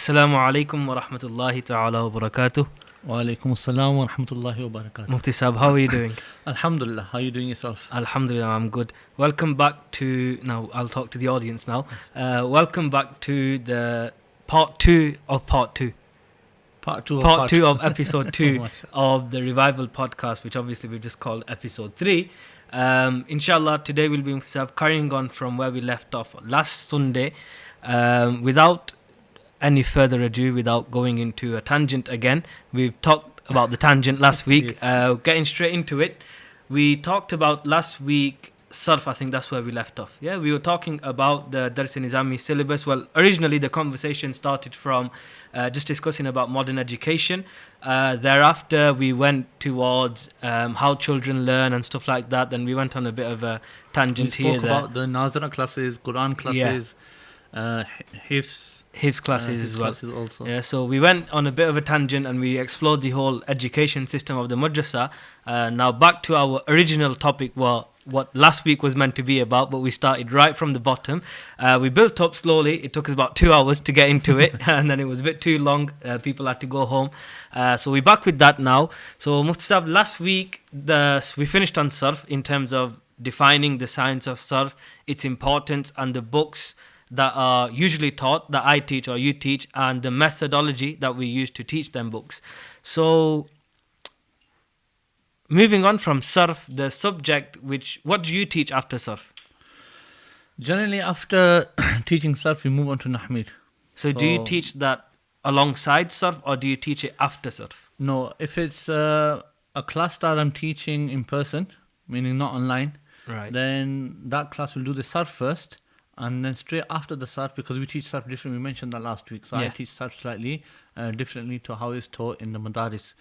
Assalamu alaikum wa rahmatullahi ta'ala wa barakatuh. Wa alaikum assalam wa rahmatullahi wa barakatuh. Mufti Sahab, how are you doing? Alhamdulillah, how are you doing yourself? Alhamdulillah, I'm good. Welcome back to, now I'll talk to the audience now. Welcome back to the part 2 of part 2. Part 2 of episode 2 of the Revival podcast, which obviously we just called episode 3. Inshallah, today we'll be carrying on from where we left off last Sunday. Without any further ado, without going into a tangent again, we've talked about the tangent last week. Getting straight into it, we talked about last week Sarf. I think that's where we left off. Yeah, we were talking about the Dars Nizami syllabus. Well, originally the conversation started from just discussing about modern education. Thereafter, we went towards how children learn and stuff like that. Then we went on a bit of a tangent here. We spoke about the Nazara classes, Quran classes, Hifz classes as well. Classes also. Yeah, so we went on a bit of a tangent and we explored the whole education system of the madrasa. Now back to our original topic, what last week was meant to be about, but we started right from the bottom. We built up slowly. It took us about 2 hours to get into it, and then it was a bit too long. People had to go home. So we're back with that now. So Mufti Sahab, last week we finished on Sarf in terms of defining the science of Sarf, its importance, and the books that are usually taught, that I teach or you teach, and the methodology that we use to teach them books. So moving on from Sarf, the subject, what do you teach after Sarf? Generally, after teaching Sarf, we move on to Nahmir. So do you teach that alongside Sarf or do you teach it after Sarf? No, if it's a class that I'm teaching in person, meaning not online, right, then that class will do the Sarf first. And then straight after the Sarf, because we teach Sarf differently, we mentioned that last week. So I teach Sarf slightly differently to how it's taught in the Madaris.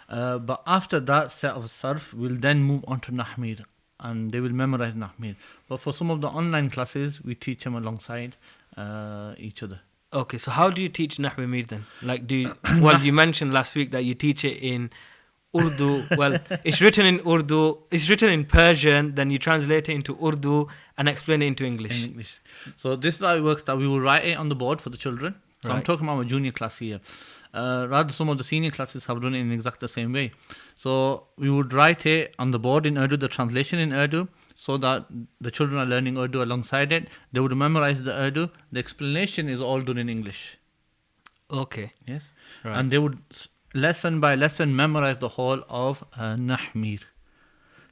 But after that set of Sarf, we'll then move on to Nahmir. And they will memorize Nahmir. But for some of the online classes, we teach them alongside each other. Okay, so how do you teach Nahmir then? Like, you mentioned last week that you teach it in Urdu. Well, it's written in Urdu, it's written in Persian, then you translate it into Urdu and explain it into English. So this is how it works, that we will write it on the board for the children. So I'm talking about a junior class here. Rather, some of the senior classes have done it in exactly the same way. So we would write it on the board in Urdu, the translation in Urdu, so that the children are learning Urdu alongside it. They would memorize the Urdu. The explanation is all done in English. Okay. Yes. Right. And they would lesson by lesson memorize the whole of Nahmir.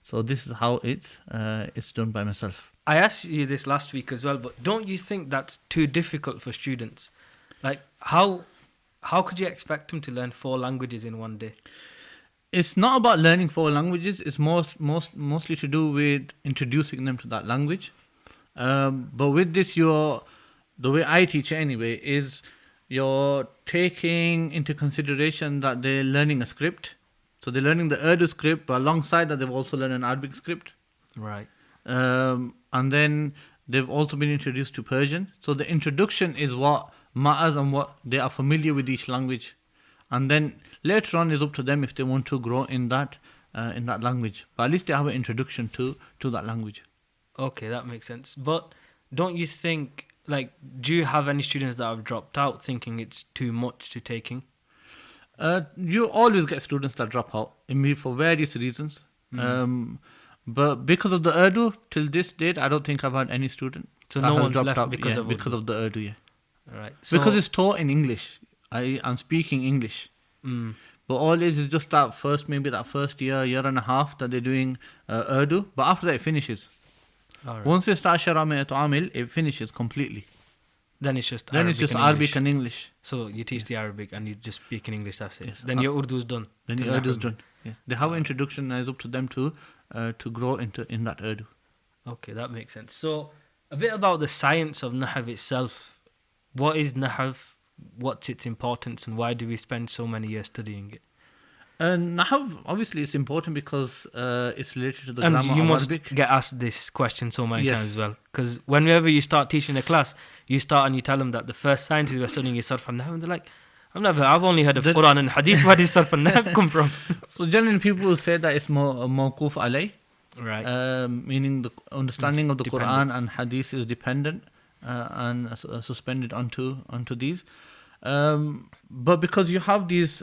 So this is how it's done by myself. I asked you this last week as well, but don't you think that's too difficult for students? Like, how could you expect them to learn 4 languages in one day? It's not about learning 4 languages. It's mostly to do with introducing them to that language. But with this, the way I teach it anyway is you're taking into consideration that they're learning a script. So they're learning the Urdu script, but alongside that, they've also learned an Arabic script. Right. And then they've also been introduced to Persian. So the introduction is what matters and what they are familiar with each language. And then later on is up to them if they want to grow in that language. But at least they have an introduction to that language. Okay, that makes sense. But don't you think, do you have any students that have dropped out thinking it's too much to taking? You always get students that drop out, for various reasons. But because of the Urdu, till this date, I don't think I've had any student. So no one's left out because of the Urdu, yeah. Right. Because it's taught in English. I'm speaking English. But all is just that first year and a half that they're doing Urdu. But after that, it finishes. Right. Once they start Shara, it finishes completely. Then it's just Arabic and English. So you teach the Arabic and you just speak in English, that's it. Yes. Then your Urdu's done. Then your Urdu's done. Yes. They have an introduction and it's up to them to grow in that Urdu. Okay, that makes sense. So a bit about the science of Nahv itself. What is Nahv? What's its importance and why do we spend so many years studying it? Nahv, obviously, is important because it's related to the and grammar you of must Arabic. get asked this question so many times as well. Because whenever you start teaching a class, you start and you tell them that the first sciences we're studying is Sarf and Nahv, and they're like, I've only heard of Quran and Hadith. Where did Sarf and Nahv come from? So generally, people will say that it's mawquf alay. Right. Meaning the understanding of the dependent. Quran and Hadith is dependent and suspended onto these. But because you have these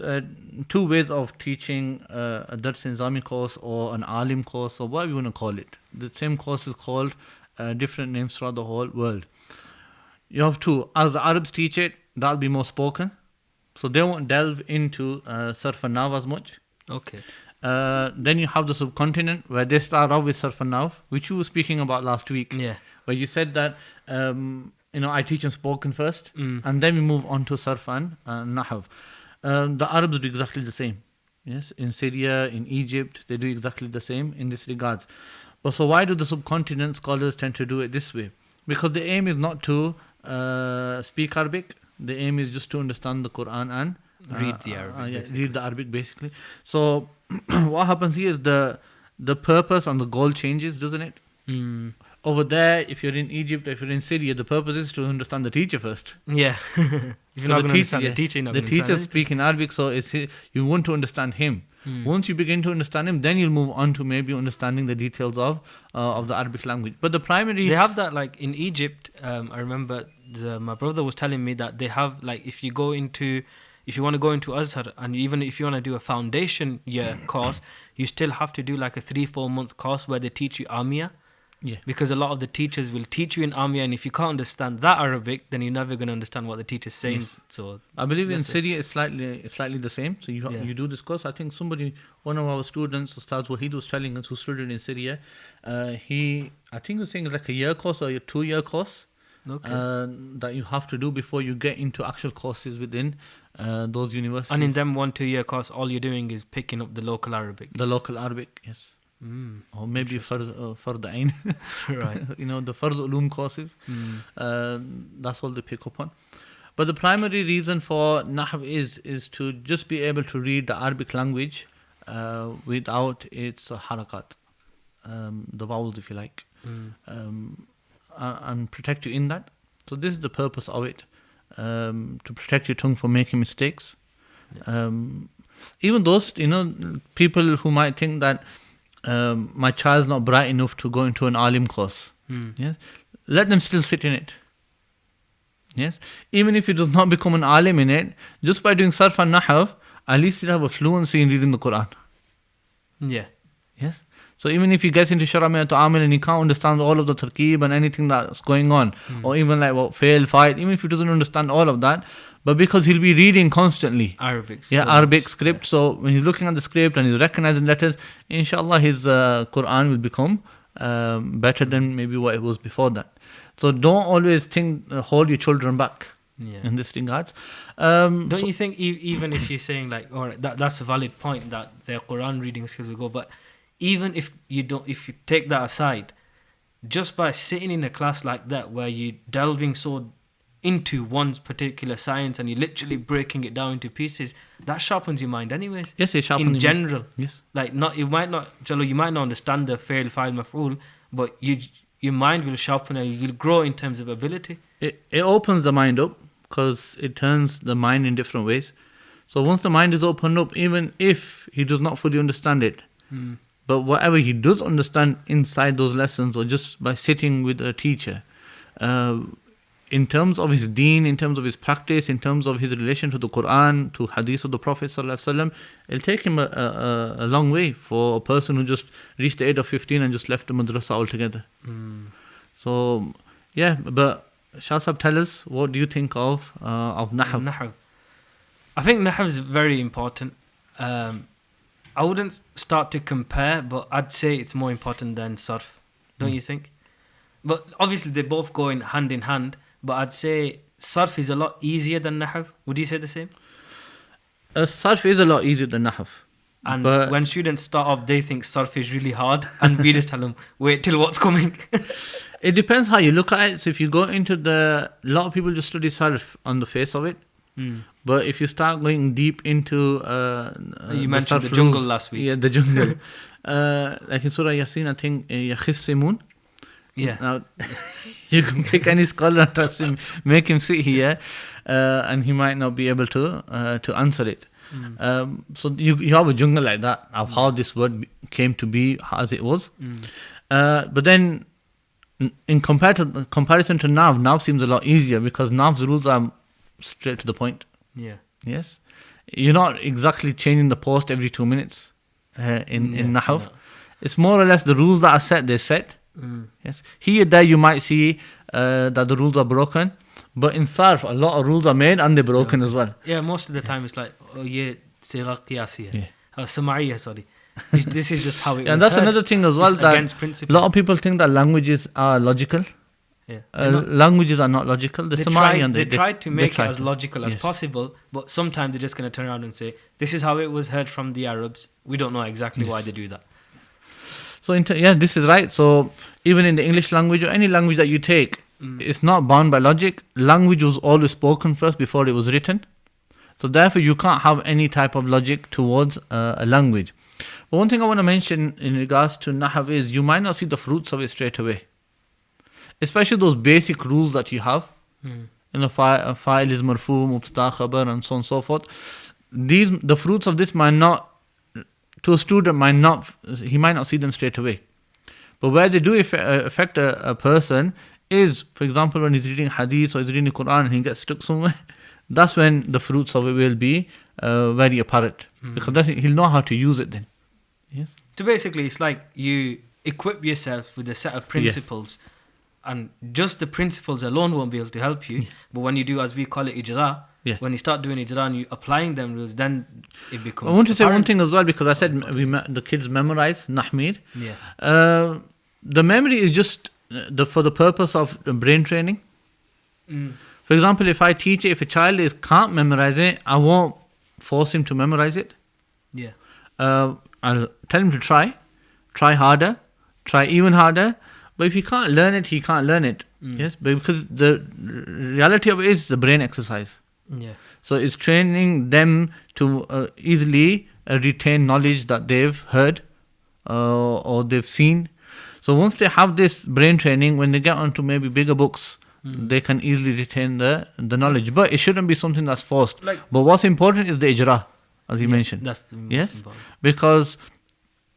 two ways of teaching a Dars Nizami course or an Alim course or whatever you want to call it, the same course is called different names throughout the whole world. You have two. As the Arabs teach it, that'll be more spoken. So they won't delve into Sarf and Nav as much. Okay. Then you have the subcontinent where they start off with Sarf and Nav, which you were speaking about last week. Yeah. Where you said that, I teach in spoken first, and then we move on to Sarf and Nahv. The Arabs do exactly the same. Yes, in Syria, in Egypt, they do exactly the same in this regards. But so why do the subcontinent scholars tend to do it this way? Because the aim is not to speak Arabic. The aim is just to understand the Quran and read the Arabic. Read the Arabic basically. So what happens here is the purpose and the goal changes, doesn't it? Over there, if you're in Egypt, if you're in Syria, the purpose is to understand the teacher first. Yeah. If you're not going to understand the teacher, you're not the going to understand teacher speaks in Arabic, so you want to understand him. Once you begin to understand him, then you'll move on to maybe understanding the details of the Arabic language. But the primary... They have that, like, in Egypt, I remember my brother was telling me that they have, like, if you want to go into Azhar, and even if you want to do a foundation year course, you still have to do, like, a 3-4 month course where they teach you Amia. Yeah. Because a lot of the teachers will teach you in Amia, and if you can't understand that Arabic, then you're never going to understand what the teacher's saying. Yes. So I believe in Syria it's slightly the same. So you do this course. I think one of our students, Ustaz Wahid, was telling us, who studied in Syria, I think he was saying it's like a year course or a 2-year course. Okay. That you have to do before you get into actual courses within those universities. And in them 1-2 year course, all you're doing is picking up the local Arabic. The local Arabic, yes. Or maybe Fard Ain. Right. The Fard Ulum courses. That's all they pick up on. But the primary reason for Nahv is to just be able to read the Arabic language without its harakat, the vowels, if you like, and protect you in that. So this is the purpose of it, to protect your tongue from making mistakes. Even those, people who might think that my child's not bright enough to go into an alim course. Yes, let them still sit in it. Yes, even if he does not become an alim in it, just by doing sarf and nahv, at least he'll have a fluency in reading the Quran. Yeah. Yes. So even if he gets into Shara and he can't understand all of the tarkeeb and anything that's going on, or even like fail, fight, even if he doesn't understand all of that, but because he'll be reading constantly Arabic. Arabic script. So when he's looking at the script and he's recognizing letters, inshallah his Quran will become better than maybe what it was before that. So don't always hold your children back in this regards. Don't you think even if you're saying like, all right, that's a valid point that their Quran reading skills will go, but even if you take that aside, just by sitting in a class like that where you're delving so into one's particular science and you're literally breaking it down into pieces, that sharpens your mind anyways. Yes, it sharpens in general. Yes. Like you might not understand the fail, file, maf'ul, but your mind will sharpen and you'll grow in terms of ability. It opens the mind up because it turns the mind in different ways. So once the mind is opened up, even if he does not fully understand it, but whatever he does understand inside those lessons or just by sitting with a teacher, in terms of his deen, in terms of his practice, in terms of his relation to the Quran, to hadith of the Prophet ﷺ, it'll take him a long way for a person who just reached the age of 15 and just left the madrasa altogether. So, but Shah Sahib, tell us, what do you think of Nahv? I think Nahv is very important. I wouldn't start to compare, but I'd say it's more important than Sarf. Don't you think? But obviously they both go hand in hand. But I'd say Sarf is a lot easier than Nahv. Would you say the same? Sarf is a lot easier than Nahv. And when students start off, they think Sarf is really hard. And we just tell them, wait till what's coming. It depends how you look at it. So if you go into a lot of people just study Sarf on the face of it. But if you start going deep into you mentioned the jungle last week. Yeah, the jungle. Like in Surah Yasin, I think Yakhisimun. Yeah. Now, you can pick any scholar and trust him, make him sit here, and he might not be able to answer it. So you have a jungle like that of how this word came to be as it was. But then, in comparison to Nav seems a lot easier because Nav's rules are straight to the point. Yeah. Yes, you're not exactly changing the post every 2 minutes in Nahw. No. It's more or less the rules that are set, they're set. Yes, here there you might see that the rules are broken, but in Sarf a lot of rules are made and they're broken as well. Yeah, most of the time it's like, oh yeah, sigha qiyasi hai. Yeah. Samaiya, sorry. This is just how it was And that's heard. another thing as well, It's that against a principle. lot of people think that languages are logical. Yeah. They're not- Languages are not logical. They tried to make it as logical as possible, but sometimes they're just going to turn around and say, this is how it was heard from the Arabs. We don't know exactly why they do that. So, this is right. So, even in the English language or any language that you take, it's not bound by logic. Language was always spoken first before it was written. So, therefore, you can't have any type of logic towards a language. But one thing I want to mention in regards to Nahw is you might not see the fruits of it straight away. Especially those basic rules that you have. In a file is marfu, mubtada, khabar, and so on and so forth. The fruits of this might not, to a student, he might not see them straight away. But where they do affect a person is, for example, when he's reading hadith or he's reading the Quran and he gets stuck somewhere, that's when the fruits of it will be very apparent. Because he'll know how to use it then. Yes. So basically, it's like you equip yourself with a set of principles, and just the principles alone won't be able to help you. But when you do, as we call it, ijra, when you start doing ijra and you applying them rules, then it becomes I want to say apparent. one thing as well, because I said the kids memorize Nahmir. Yeah. The memory is just for the purpose of brain training. For example, if I teach it, if a child can't memorize it, I won't force him to memorize it. Yeah. I'll tell him to try harder, try even harder. But if he can't learn it, he can't learn it. Yes, but because the reality of it is the brain exercise. Yeah. So it's training them to easily retain knowledge that they've heard or they've seen. So once they have this brain training, when they get onto maybe bigger books, they can easily retain the knowledge. But it shouldn't be something that's forced. But what's important is the ijra, as you mentioned. That's the most important. Because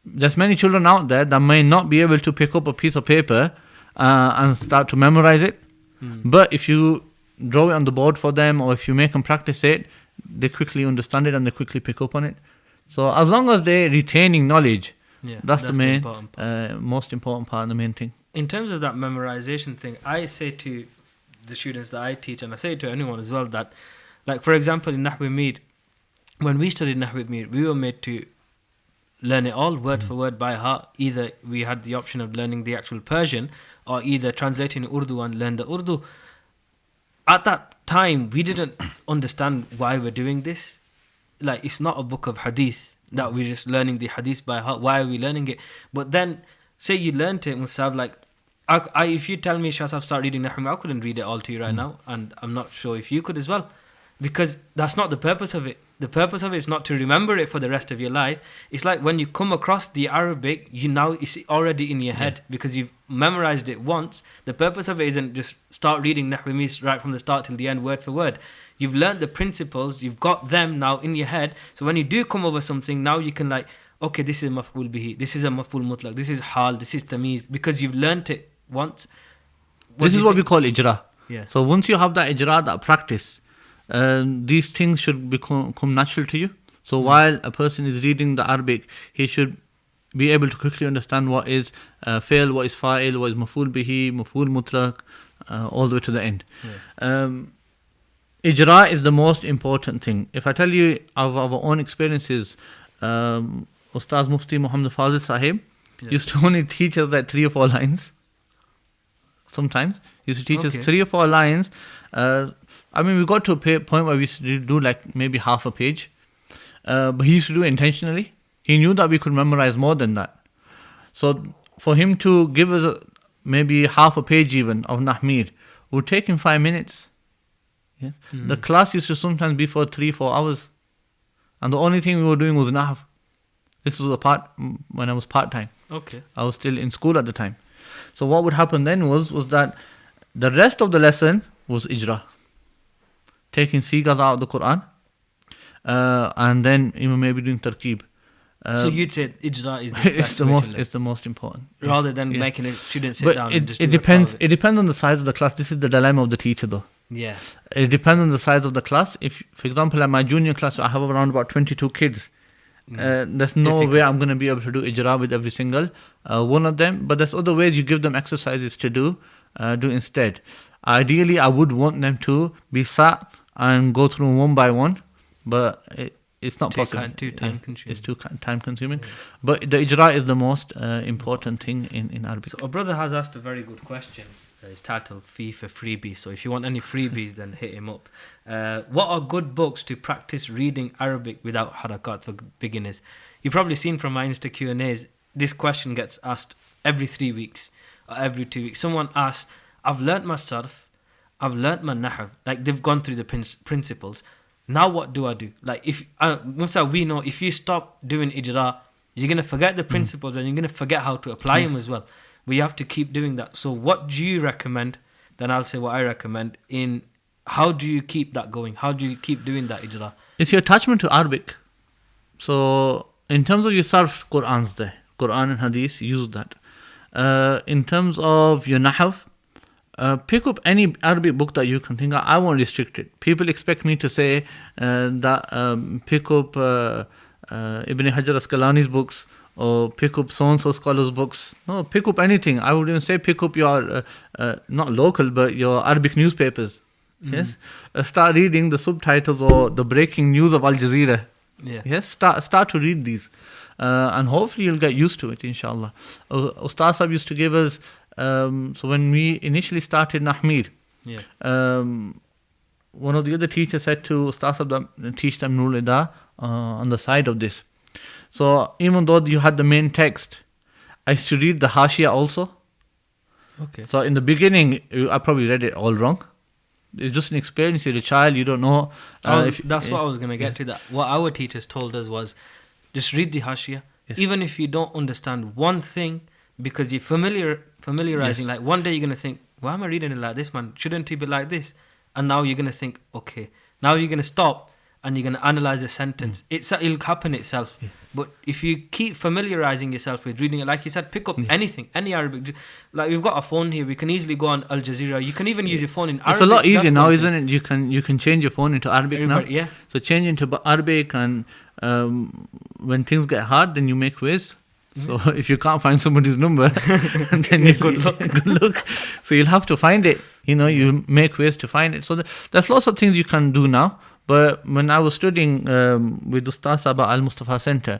there's many children out there that may not be able to pick up a piece of paper and start to memorize it. But if you draw it on the board for them, or if you make them practice it, they quickly understand it and they quickly pick up on it. So as long as they're retaining knowledge, that's the main, most important part and the main thing. In terms of that memorization thing, I say to the students that I teach, and I say to anyone as well, that, like, for example, in Nahw Mead, when we studied Nahw Mead, we were made to learn it all word for word by heart. Either we had the option of learning the actual Persian, or either translating Urdu and learn the Urdu. At that time, we didn't understand why we're doing this. Like, it's not a book of hadith that we're just learning the hadith by heart. Why are we learning it? But then, say you learned it, Musab, like, if you tell me, Shah, start reading Nahw, I couldn't read it all to you right now, and I'm not sure if you could as well. Because that's not the purpose of it. The purpose of it is not to remember it for the rest of your life. It's like when you come across the Arabic, it's already in your head because you've memorized it once. The purpose of it isn't just start reading Nahw right from the start till the end, word for word. You've learned the principles, you've got them now in your head. So when you do come over something, now you can okay, this is maf'ul bihi, this is a maf'ul mutlaq, this is hal, this is tamiz, because you've learned it once. This is what we call ijra. Yeah. So once you have that ijra, that practice, these things should become natural to you. So while a person is reading the Arabic, he should be able to quickly understand what is fail, what is fa'il, what is maf'ul bihi, maf'ul mutlaq, all the way to the end. Ijra is the most important thing. If I tell you of our own experiences, Ustaz Mufti Muhammad Fazil Sahib used to only teach us like 3 or 4 lines. Sometimes he used to teach us 3 or 4 lines. I mean, we got to a point where we used to do like maybe half a page. But he used to do it intentionally. He knew that we could memorize more than that. So for him to give us maybe half a page even of Nahmir would take him 5 minutes. Yes? The class used to sometimes be for 3-4 hours. And the only thing we were doing was Nahv. This was when I was part-time. Okay. I was still in school at the time. So what would happen then was that the rest of the lesson was ijra. Taking sigas out of the Quran. And then even maybe doing tarkeeb. So you'd say ijra is the best way to learn. It's the most important. Rather than making a student sit down and just it depends on the size of the class. This is the dilemma of the teacher though. Yeah. It depends on the size of the class. If, for example, at my junior class, I have around about 22 kids. There's no Difficult. way I'm going to be able to do ijra with every single one of them. But there's other ways you give them exercises to do instead. Ideally, I would want them to be sat and go through one by one, but it's not possible. Too time consuming. It's too time consuming. Yeah. But the ijra is the most important thing in Arabic. So a brother has asked a very good question. It's titled Fee for Freebies. So if you want any freebies, then hit him up. What are good books to practice reading Arabic without harakat for beginners? You've probably seen from my Insta Q&As, this question gets asked every 3 weeks or every 2 weeks. Someone asks, I've learnt my sarf, I've learnt my nahv, like they've gone through the principles. Now what do I do? Like if Musa, we know if you stop doing ijra, you're going to forget the principles and you're going to forget how to apply them as well. We have to keep doing that. So what do you recommend? Then I'll say what I recommend in how do you keep that going? How do you keep doing that ijra? It's your attachment to Arabic. So in terms of your sarf, Qur'an's there. Qur'an and Hadith, use that. In terms of your nahv, pick up any Arabic book that you can think of. I won't restrict it. People expect me to say that pick up Ibn Hajar Asqalani's books, or pick up so-and-so scholars' books. No, pick up anything. I would even say pick up your, not local, but your Arabic newspapers. Yes, start reading the subtitles or the breaking news of Al Jazeera. Yeah. Yes, start to read these, and hopefully you'll get used to it, inshallah. Ustaz Sahib used to give us, so when we initially started Nahmir, one of the other teachers said to Ustaz Sahib, teach them Nur Ida on the side of this. So even though you had the main text, I used to read the Hashia also. Okay. So in the beginning, I probably read it all wrong. It's just an experience. You're a child, you don't know. That's what I was going to get to. That what our teachers told us was, just read the Hashia. Yes. Even if you don't understand one thing, because you're familiarizing. Like one day you're going to think, why am I reading it like this, man? Shouldn't it be like this? And now you're going to think, okay. Now you're going to stop and you're going to analyze the sentence. It'll happen itself. Yeah. But if you keep familiarizing yourself with reading it, like you said, pick up anything, any Arabic. Like we've got a phone here, we can easily go on Al Jazeera. You can even use your phone in Arabic. It's a lot easier now, isn't it? You can change your phone into Arabic now. Yeah. So change into Arabic, and when things get hard, then you make ways. So if you can't find somebody's number, then good luck. Good luck. So you'll have to find it. You make ways to find it. So there's lots of things you can do now. But when I was studying with Ustaz Sahib at Al Mustafa Center,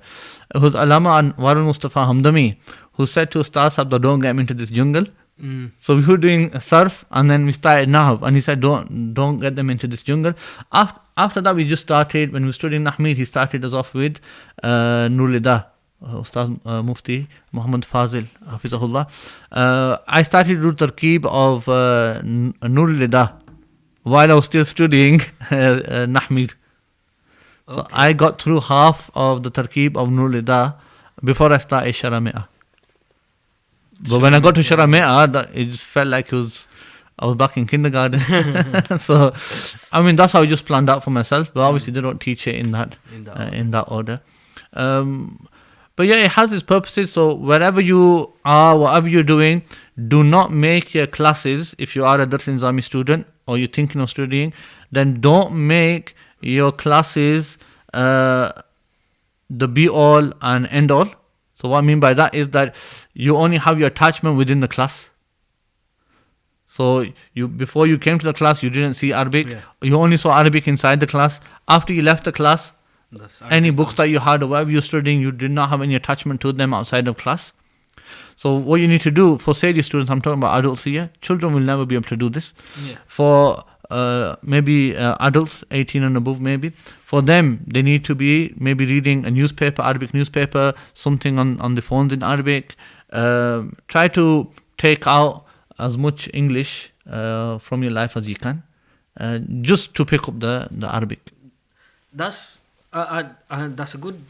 it was Alama Anwarul Mustafa Hamdami who said to Ustaz Sahib, don't get me into this jungle. So we were doing sarf, and then we started nahv, and he said, don't get them into this jungle. After that, we just started, when we were studying Nahmid, he started us off with Nur Lida, Ustaz Mufti Muhammad Fazil, Hafizahullah. I started to do tarkeeb of Nur Lida while I was still studying Nahmid. So I got through half of the tarkeeb of Nur Lida before I started Hirameta. But when I got to Hirameta, it just felt like I was back in kindergarten. So, I mean, that's how I just planned out for myself. But obviously, they don't teach it in that order. But yeah, it has its purposes. So wherever you are, whatever you're doing, do not make your classes, if you are a Dars Nizami student or you're thinking of studying, then don't make your classes the be-all and end-all. So what I mean by that is that you only have your attachment within the class. So before you came to the class, you didn't see Arabic. Yeah. You only saw Arabic inside the class. After you left the class, any books that you had or whatever you're studying, you did not have any attachment to them outside of class. So what you need to do for Sadi students, I'm talking about adults here, children will never be able to do this. Yeah. For maybe adults 18 and above, maybe for them they need to be maybe reading a newspaper, Arabic newspaper, something on the phones in Arabic. Try to take out as much English from your life as you can, just to pick up the Arabic. That's a good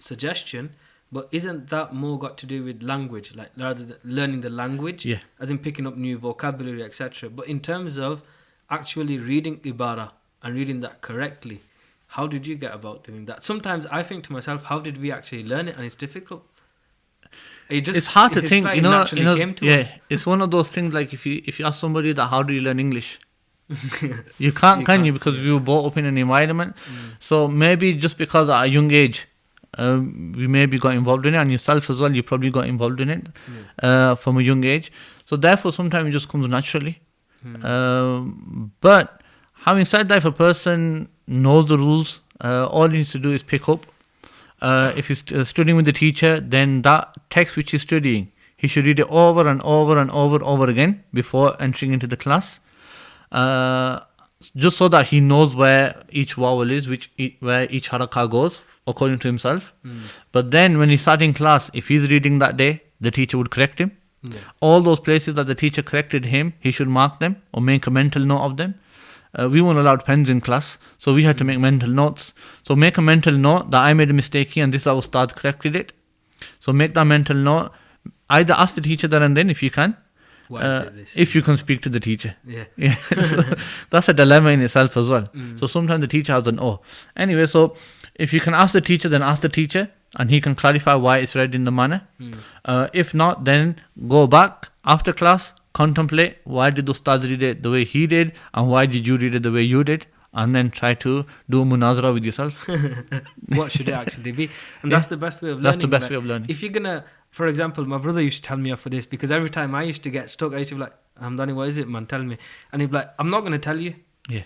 suggestion. But isn't that more got to do with language, like rather than learning the language, as in picking up new vocabulary, etc. But in terms of actually reading Ibara and reading that correctly, how did you get about doing that? Sometimes I think to myself, how did we actually learn it? And it's difficult. It's hard to think, It's one of those things like if you ask somebody that how do you learn English, You can't, can you? Because we were brought up in an environment. So maybe just because at a young age, we maybe got involved in it, and yourself as well, you probably got involved in it from a young age. So therefore, sometimes it just comes naturally. But having said that, if a person knows the rules, all he needs to do is pick up. If he's studying with the teacher, then that text which he's studying, he should read it over and over and over again before entering into the class. Just so that he knows where each vowel is, where each haraka goes, according to himself. But then when he's starting class, if he's reading that day, the teacher would correct him. All those places that the teacher corrected him, he should mark them or make a mental note of them. We weren't allowed pens in class, so we had to make mental notes. So make a mental note that I made a mistake here and this our Ustad corrected it. So make that mental note. Either ask the teacher there and then if you can. If you can speak to the teacher. So that's a dilemma in itself as well. So sometimes the teacher has an Anyway, so if you can ask the teacher, then ask the teacher and he can clarify why it's read in the manner. If not, then go back after class, contemplate why did the Ustad read it the way he did and why did you read it the way you did, and then try to do a munazara with yourself. What should it actually be? And that's the best way of learning. That's the best way of learning. If you're gonna, for example, my brother used to tell me off for this, because every time I used to get stuck, I used to be like, Hamdani, what is it, man? Tell me. And he'd be like, I'm not going to tell you.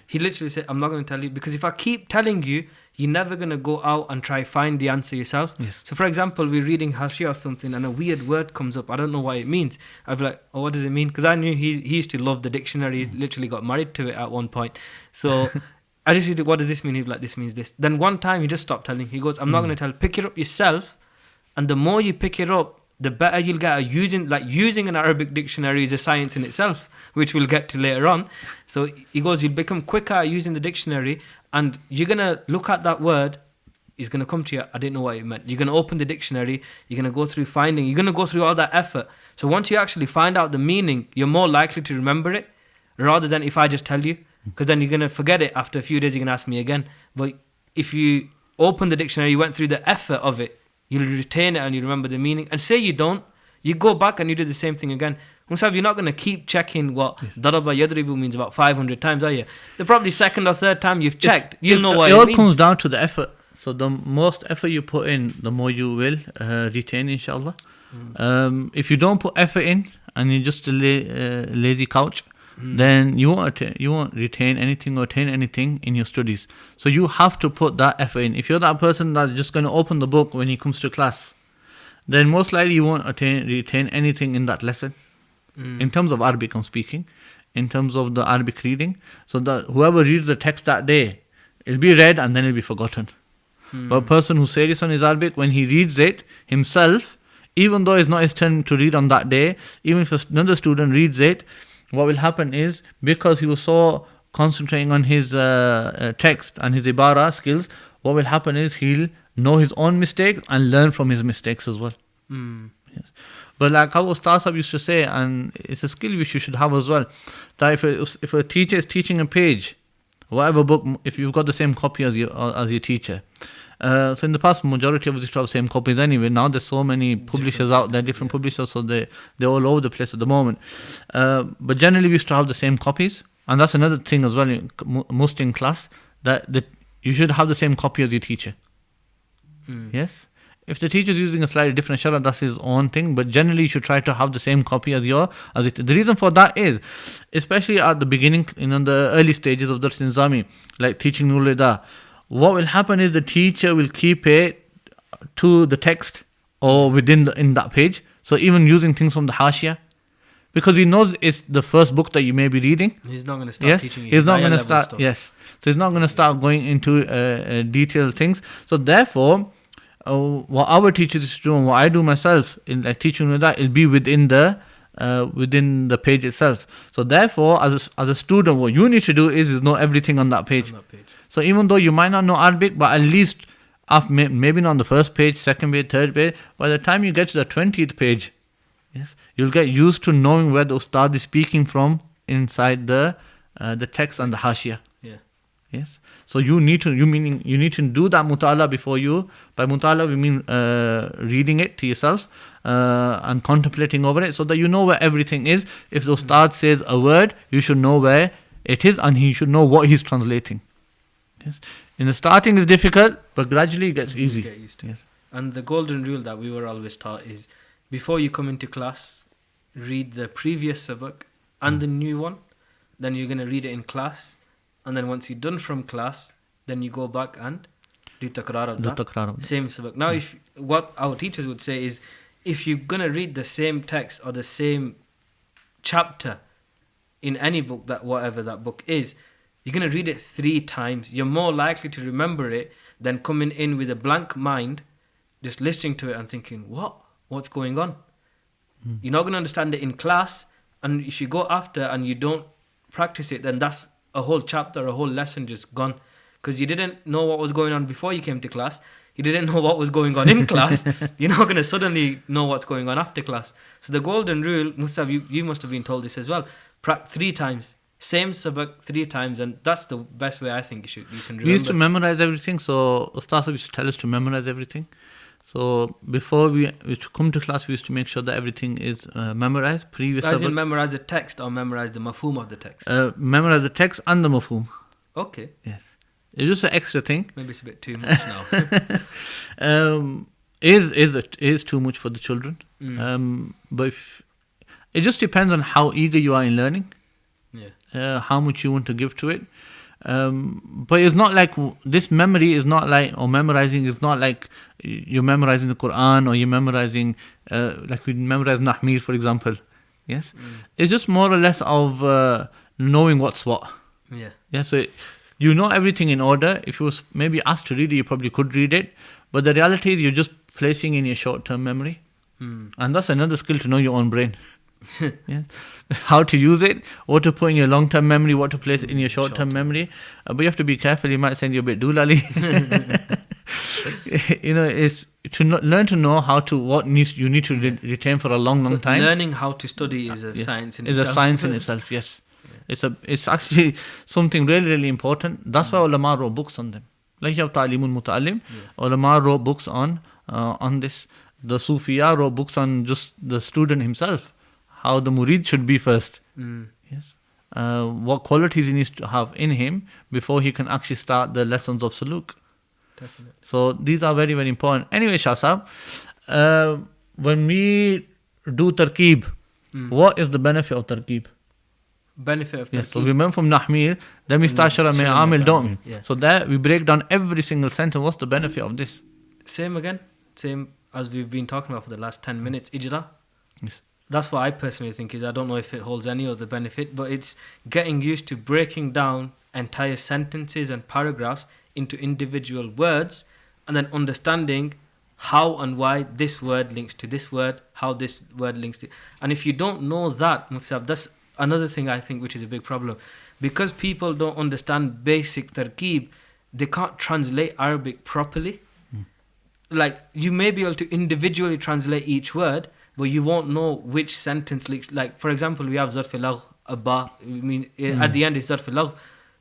He literally said, I'm not going to tell you, because if I keep telling you, you're never going to go out and try find the answer yourself. So for example, we're reading Hashia or something and a weird word comes up. I don't know what it means. I'd be like, oh, what does it mean? Because I knew he used to love the dictionary. He literally got married to it at one point. So I just used to, what does this mean? He'd be like, this means this. Then one time he just stopped telling. He goes, I'm not going to tell. Pick it up yourself. And the more you pick it up, the better you'll get at using an Arabic dictionary is a science in itself, which we'll get to later on. So he goes, you'll become quicker at using the dictionary, and you're going to look at that word, it's going to come to you, I didn't know what it meant. You're going to open the dictionary, you're going to go through finding, you're going to go through all that effort. So once you actually find out the meaning, you're more likely to remember it, rather than if I just tell you, because then you're going to forget it after a few days, you're going to ask me again. But if you open the dictionary, you went through the effort of it, you'll retain it and you remember the meaning. And say you don't, you go back and you do the same thing again. Musab, you're not going to keep checking what daraba yadribu means about 500 times, are you? The probably second or third time you've checked, you'll know what it means. It all comes down to the effort. So the most effort you put in, the more you will retain, inshallah. If you don't put effort in and you're just a lazy couch, then you won't retain anything or attain anything in your studies. So you have to put that effort in. If you're that person that's just going to open the book when he comes to class, then most likely you won't retain anything in that lesson. In terms of Arabic, I'm speaking. In terms of the Arabic reading. So that whoever reads the text that day, it'll be read and then it'll be forgotten. But a person who's serious on his Arabic, when he reads it himself, even though it's not his turn to read on that day, even if another student reads it, what will happen is, because he was so concentrating on his text and his ibara skills, what will happen is he'll know his own mistakes and learn from his mistakes as well. Yes. But like how Ustaz Sahab used to say, and it's a skill which you should have as well, that if a teacher is teaching a page, whatever book, if you've got the same copy as your teacher, so in the past majority of us used to have the same copies anyway. Now there's so many publishers out there, different publishers, so they're all over the place at the moment. But generally we used to have the same copies, and that's another thing as well, most in class, that you should have the same copy as your teacher. Yes. If the teacher is using a slightly different shara, that's his own thing. But generally, you should try to have the same copy as it. The reason for that is, especially at the beginning, the early stages of Dars Nizami, like teaching Nulida, what will happen is the teacher will keep it to the text or in that page. So even using things from the Hashia, because he knows it's the first book that you may be reading. He's not going to start teaching you. He's not going to start. Stuff. Yes. So he's not going to start going into detailed things. So therefore, what our teachers do and what I do myself in like teaching with that, it'll be within the page itself. So therefore, as a student, what you need to do is know everything on that page. So even though you might not know Arabic, but at least maybe not on the first page, second page, third page, by the time you get to the 20th page, yes, you'll get used to knowing where the Ustad is speaking from inside the text and the Hashia. Yes. So you need to do that mutala before you. By mutala we mean reading it to yourself and contemplating over it, so that you know where everything is. If the Ustad says a word, you should know where it is, and he should know what he's translating. Yes. In the starting is difficult, but gradually it gets easy. Get used to. Yes. And the golden rule that we were always taught is, before you come into class, read the previous sabak and the new one. Then you're going to read it in class. And then once you're done from class, then you go back and do takrar of that. Same sabak. Now, if what our teachers would say is, if you're going to read the same text or the same chapter in any book, that whatever that book is, you're going to read it 3 times. You're more likely to remember it than coming in with a blank mind, just listening to it and thinking, what's going on? You're not going to understand it in class, and if you go after and you don't practice it, then that's a whole chapter, a whole lesson just gone, because you didn't know what was going on before you came to class. You didn't know what was going on in class. You're not going to suddenly know what's going on after class. So the golden rule, Musab, you must have been told this as well, 3 times. Same sabak 3 times, and that's the best way I think you can remember. We used to memorize everything, so Ustaz used to tell us to memorize everything. So before we used to come to class, we used to make sure that everything is memorized. As in memorize the text or memorize the mafhum of the text? Memorize the text and the mafhum. Okay. Yes. It's just an extra thing. Maybe it's a bit too much now. Is too much for the children. But it just depends on how eager you are in learning. Yeah. How much you want to give to it. But it's not like this memory is not like, or memorizing is not like you're memorizing the Quran, or you're memorizing like we memorize Nahmir, for example. Yes. It's just more or less of knowing what's what. Yeah. So you know everything in order. If you was maybe asked to read it, you probably could read it. But the reality is you're just placing in your short-term memory. And that's another skill, to know your own brain. Yeah. How to use it, what to put in your long-term memory, what to place in your short-term memory. But you have to be careful, you might send you a bit doolally. It's to learn to know what you need to retain for a long time. Learning how to study is a science in itself. It's a science in itself, yes. It's actually something really, really important. That's why ulama wrote books on them. Like you have Ta'limul Muta'allim, ulama wrote books on this. The Sufiya wrote books on just the student himself, how the murid should be first. Yes. What qualities he needs to have in him before he can actually start the lessons of suluk. Definitely. So these are very, very important. Anyway, Shah Sahab, when we do tarkeeb, what is the benefit of tarkeeb? Benefit of tarkeeb? Yes, so we went from Nahmir, then we start Shara mein Amil, don't we? Yeah. So that we break down every single sentence. What's the benefit of this? Same as we've been talking about for the last 10 minutes, ijra. Yes. That's what I personally think is, I don't know if it holds any other benefit, but it's getting used to breaking down entire sentences and paragraphs into individual words, and then understanding how and why this word links to this word, how this word links to... And if you don't know that, Musab, that's another thing I think which is a big problem. Because people don't understand basic tarkeeb, they can't translate Arabic properly. Like, you may be able to individually translate each word, but you won't know which sentence links. Like, for example, we have zarf-e-lagh, abba. At the end is zarf-e-lagh.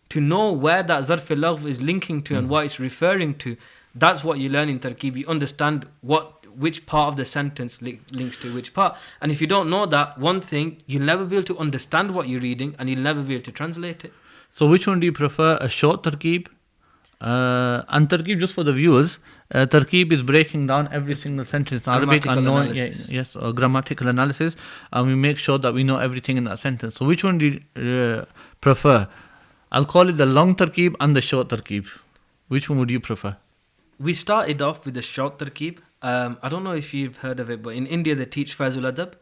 To know where that zarf-e-lagh is linking to and what it's referring to, that's what you learn in tarkeeb. You understand which part of the sentence links to which part. And if you don't know that one thing, you'll never be able to understand what you're reading, and you'll never be able to translate it. So which one do you prefer, a short tarkeeb? And tarkeeb, just for the viewers, tarkeeb is breaking down every single sentence in Arabic and knowing, grammatical analysis, and we make sure that we know everything in that sentence. So which one do you prefer? I'll call it the long tarkeeb and the short tarkeeb. Which one would you prefer? We started off with the short tarkeeb. I don't know if you've heard of it, but in India they teach Fazul Adab.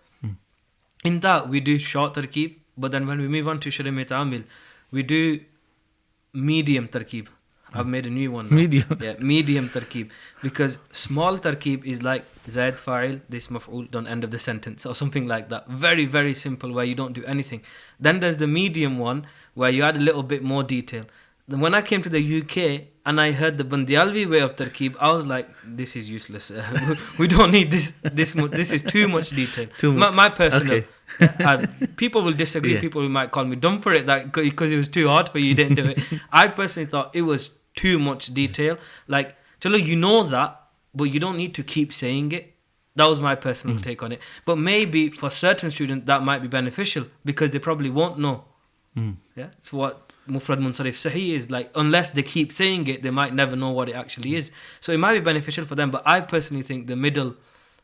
In that we do short tarkeeb, but then when we move on to Hirameta Amil, we do medium tarkeeb. I've made a new one now. Medium. Yeah, medium tarkeeb. Because small tarkeeb is like Zaid fa'il, this maf'ul, done end of the sentence, or something like that. Very, very simple, where you don't do anything. Then there's the medium one, where you add a little bit more detail. Then when I came to the UK and I heard the Bandialvi way of tarkeeb, I was like, this is useless. We don't need this. This is too much detail. Too much. My personal. Okay. People will disagree. People might call me dumb for it, because it was too hard for you didn't do it. I personally thought it was too much detail. Like, chalo, you know that, but you don't need to keep saying it. That was my personal take on it. But maybe for certain students that might be beneficial, because they probably won't know Yeah. So what Mufrad Munsarif Sahih is like, unless they keep saying it, they might never know what it actually is. So it might be beneficial for them, but I personally think the middle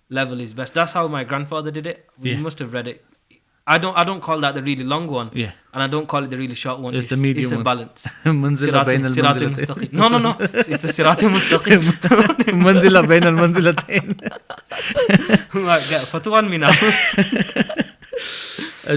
level is best. That's how my grandfather did it. You must have read it. I don't call that the really long one. Yeah. And I don't call it the really short one. It's the medium It's a one. balance. Manzila bain al Sirat manzilatayn. No. It's the Sirat al-Mustaqim. Manzila bain al manzilatayn. Right, get fatwa on me now.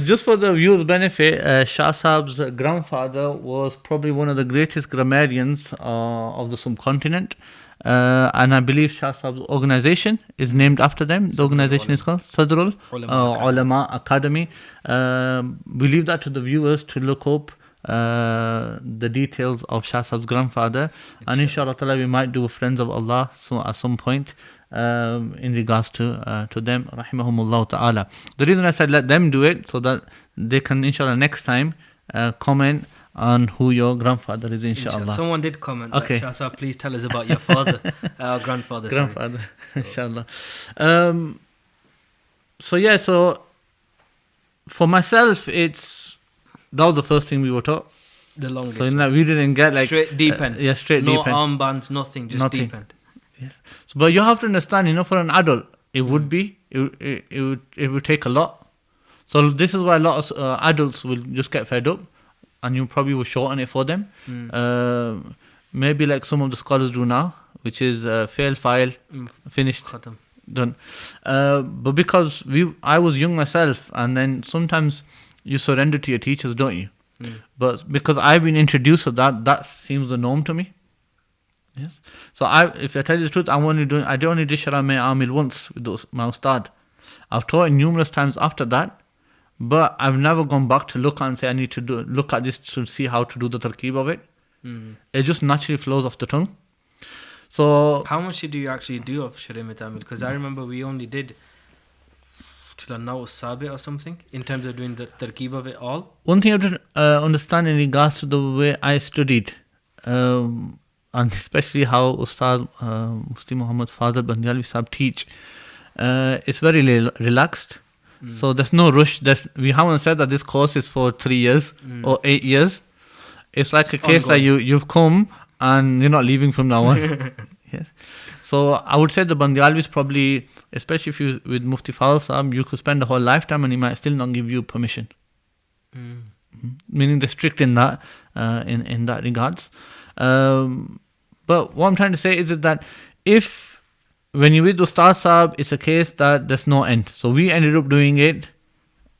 Just for the viewers' benefit, Shah Sahib's grandfather was probably one of the greatest grammarians of the subcontinent. And I believe Shah Sahib's organization is named after them. The organization is called Sadrul Ulama Academy. We leave that to the viewers to look up the details of Shah Sahib's grandfather. And inshallah ta'ala, we might do Friends of Allah at some point in regards to them, rahimahumullah ta'ala. The reason I said let them do it, so that they can inshallah next time comment on who your grandfather is, inshallah. Someone did comment. Okay. Shah Sahib, please tell us about your father, grandfather. Grandfather, inshallah. So for myself, that was the first thing we were taught. The longest. So we didn't get like straight deep end. Straight no deep end. No armbands, nothing, just nothing. Deep end. Yes. So, but you have to understand, for an adult, it would be, it would take a lot. So this is why a lot of adults will just get fed up, and you probably will shorten it for them. Maybe like some of the scholars do now, which is fail, file, finished, Khatam. Done. But because I was young myself, and then sometimes you surrender to your teachers, don't you? But because I've been introduced to that seems the norm to me. Yes. So if I tell you the truth, I only did Shara Mein Amil once with my Ustad. I've taught it numerous times after that, but I've never gone back to look and say I need to look at this to see how to do the tarkeeb of it. It just naturally flows off the tongue. So how much do you actually do of Hirameta? Because I remember we only did till now Sabi or something in terms of doing the tarkeeb of it all. One thing I have to understand in regards to the way I studied, and especially how Ustad Mufti Muhammad Fadl Bandialvi Sahib teach, it's very relaxed. So there's no rush. We haven't said that this course is for 3 years or 8 years. It's like a case that you've come and you're not leaving from now on. Yes. So I would say the Bandialvis probably, especially if you with Mufti Fadl Sahib, you could spend a whole lifetime and he might still not give you permission. Meaning they're strict in that in that regards. But what I'm trying to say is that when you're with Ustad Sahib, it's a case that there's no end. So we ended up doing it,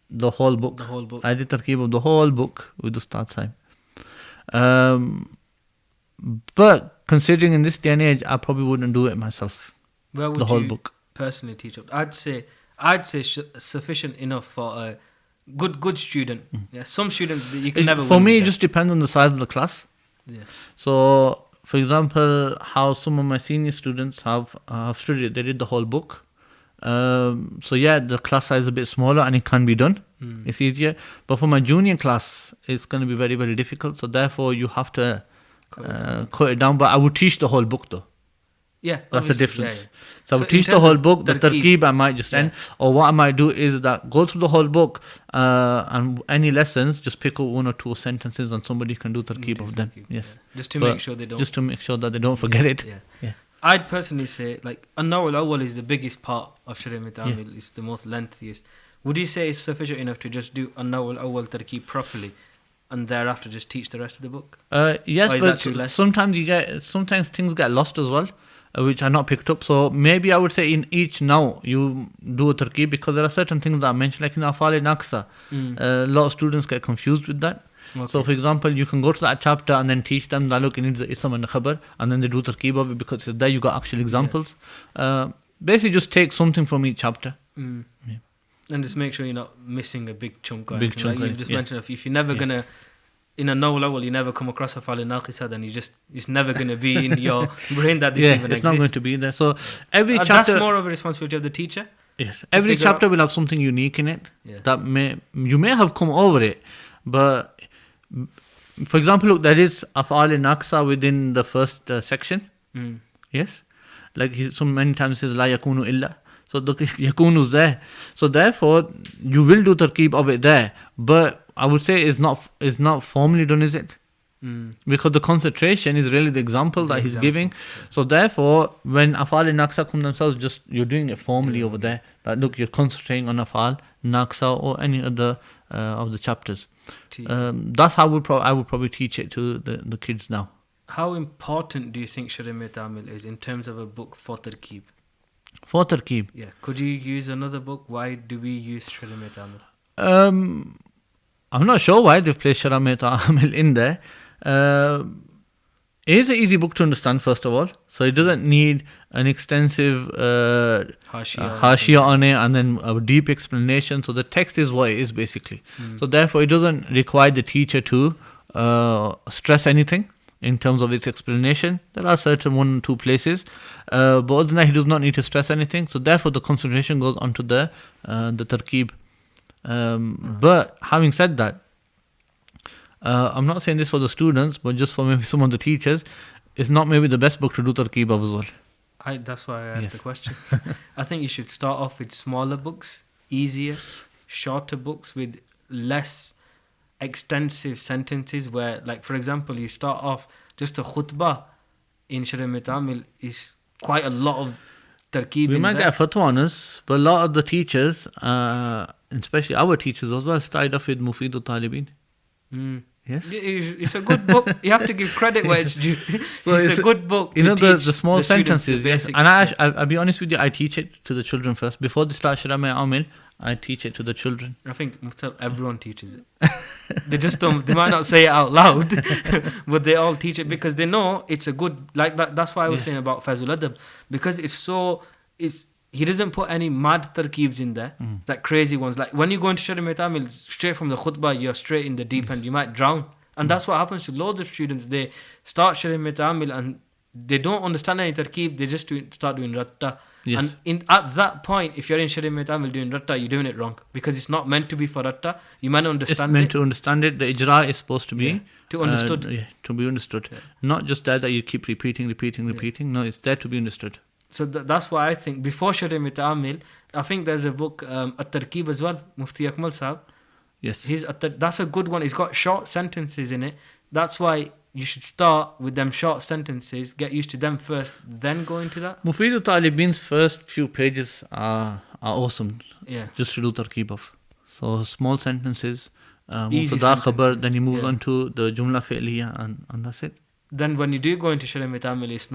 the whole book. I did tarkeeb of the whole book with Ustad Sahib. But considering in this day and age, I probably wouldn't do it myself. Where would the whole you book personally teach up? I'd say sufficient enough for a good student. Yeah, some students you can never. For me, it just depends on the size of the class. Yeah. So, for example, how some of my senior students have studied, they did the whole book. So yeah, the class size is a bit smaller and it can be done. It's easier. But for my junior class, it's going to be very, very difficult. So therefore, you have to cut it down. But I would teach the whole book though. Yeah, that's the difference. Yeah. So I would teach the whole book. The tarkeeb I might just end, or what I might do is that go through the whole book and any lessons, just pick up 1 or 2 sentences and somebody can do tarkeeb of them. Yes, just to make sure they don't. Just to make sure that they don't forget it. Yeah. I'd personally say like An-Naw al-Awwal is the biggest part of Hirameta. It's the most lengthiest. Would you say it's sufficient enough to just do An-Naw al-Awwal tarkeeb properly, and thereafter just teach the rest of the book? Yes, but sometimes things get lost as well, which are not picked up. So maybe I would say in each now you do a tarkeeb, because there are certain things that I mentioned, like in Afal Naqsa. A lot of students get confused with that. Okay. So for example, you can go to that chapter and then teach them that look, it needs the Ism and the Khabar, and then they do tarkeeb of it because there you got actual examples. Basically just take something from each chapter. And just make sure you're not missing a big chunk. Big chunk. Like you just mentioned, if you're never gonna in a no level, you never come across a Afal Naqsa, then it's never going to be in your brain that this even exists. It's not going to be there. So every chapter, that's more of a responsibility of the teacher. Yes, every chapter will have something unique in it that you may have come over it, but for example, look, there is Afal Naqsa within the first section. Yes, like so many times says La yakunu illa. So the yakunu is there. So therefore, you will do tarkeeb of it there. But I would say is not formally done, is it? Because the concentration is really the example that he's giving. So therefore, when afal and naksa come themselves, just you're doing it formally over there. That look, you're concentrating on afal, naksa, or any other of the chapters. That's how I would probably teach it to the kids now. How important do you think Hirameta Amil is in terms of a book for tarkeeb? For tarkeeb? Yeah. Could you use another book? Why do we use Hirameta Amil? I'm not sure why they've placed Hirameta Amil in there. It is an easy book to understand, first of all. So it doesn't need an extensive hashia on it and then a deep explanation. So the text is what it is, basically. So therefore, it doesn't require the teacher to stress anything in terms of its explanation. There are certain 1 or 2 places, but other than that, he does not need to stress anything. So therefore, the concentration goes onto the tarkeeb. But having said that, I'm not saying this for the students, but just for maybe some of the teachers, it's not maybe the best book to do tarkeeb of as well. That's why I asked the question. I think you should start off with smaller books, easier, shorter books with less extensive sentences where, like, for example, you start off just a khutbah in Hirameta Amil is quite a lot of tarkeeb. We might get a fatwa on us, but a lot of the teachers, especially our teachers as well, started off with Mufid Talibin. Yes, it's a good book. You have to give credit where it's due. So it's a good book. You know, the small sentences. Yes. And I'll be honest with you, I teach it to the children first. Before they start Hirameta Amil, I teach it to the children. I think everyone teaches it. They just don't. They might not say it out loud, but they all teach it because they know it's a good. Like that. That's why I was saying about Fazul Adab, because he doesn't put any mad tarkeebs in there, like crazy ones. Like when you go into Hirameta Amil, straight from the khutbah, you're straight in the deep end. You might drown. And that's what happens to loads of students. They start Hirameta Amil and they don't understand any tarkeeb. They just start doing ratta. Yes. And at that point, if you're in Hirameta Amil doing ratta, you're doing it wrong. Because it's not meant to be for ratta. You might not understand it. It's meant to understand it. The ijra is supposed to be... to understood. To be understood. Yeah. Not just that you keep repeating. No, it's there to be understood. So that's why I think before Hirameta Amil, I think there's a book, At-Tarkeeb as well, Mufti Akmal Sahab. Yes. That's a good one. It's got short sentences in it. That's why you should start with them short sentences, get used to them first, then go into that. Mufid Talibin's first few pages are awesome. Yeah. Just to do tarkeeb of. So small sentences, easy sentences. Khabar, then he moves on to the Jumla Fi'liya and that's it. Then when you do go into Hirameta Amil, it's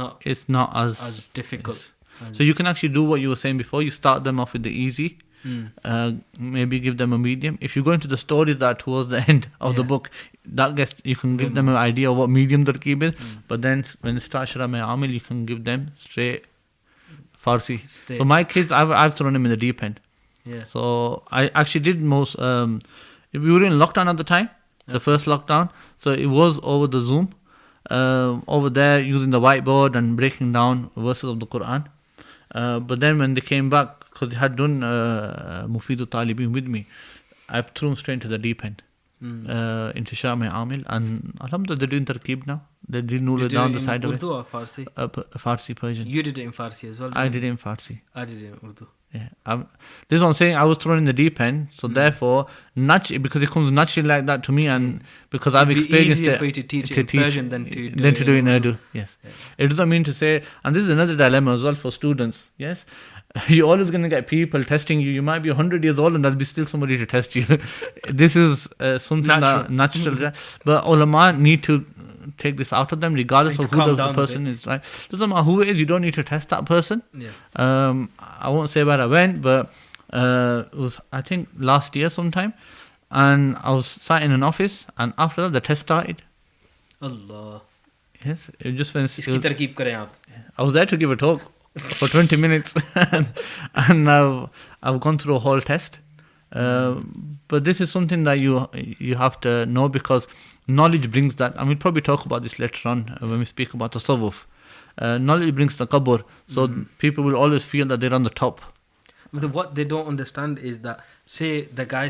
not as difficult. Yes. So you can actually do what you were saying before. You start them off with the easy. Maybe give them a medium. If you go into the stories that towards the end of the book, you can give them an idea of what medium tarkeeb is. But then when it starts Hirameta Amil, you can give them straight Farsi. So my kids, I've thrown them in the deep end. Yeah. So I actually did most. We were in lockdown at the time, the first lockdown. So it was over the Zoom, over there using the whiteboard and breaking down verses of the Quran. But then when they came back, because they had done Mufid Talibin with me, I threw them straight into the deep end, into Hirameta Amil, and alhamdulillah, they're doing tarkeeb now. They did noodle down the side of it. Urdu or Farsi? Farsi, Persian. You did it in Farsi as well? I did it in Farsi. I did it in Urdu. Yeah, this is what I'm saying. I was thrown in the deep end, so therefore, because it comes naturally like that to me, and because I've experienced it. It'd be easier it for you to teach it in Persian than to do it in Urdu. Yes, it doesn't mean to say, and this is another dilemma as well for students. Yes, you're always going to get people testing you. You might be 100 years old, and there'll be still somebody to test you. This is something natural, but ulama need to take this out of them, regardless of who the person is. Right? Doesn't matter who it is. You don't need to test that person. Yeah. I won't say where I went, but it was, I think, last year sometime, and I was sat in an office, and after that the test started. Allah. Yes, it just went. Iski tarkeeb kare aap. I was there to give a talk for 20 minutes, and I've gone through a whole test. But this is something that you have to know, because knowledge brings that, and we'll probably talk about this later on when we speak about tasawwuf. Knowledge brings the kabur, so people will always feel that they're on the top. But what they don't understand is that, say the guy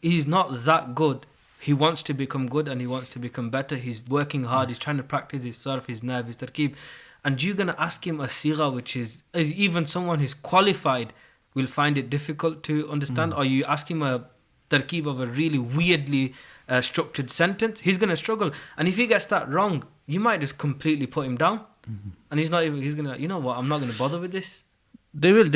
he's not that good. He wants to become good and he wants to become better. He's working hard. He's trying to practice his sarf, his nav, his tarkeeb. And you're going to ask him a sigha, which is, even someone who's qualified will find it difficult to understand. Or you ask him a tarkeeb of a really weirdly structured sentence, he's going to struggle. And if he gets that wrong, you might just completely put him down. And he's going to, you know what, I'm not going to bother with this. They will,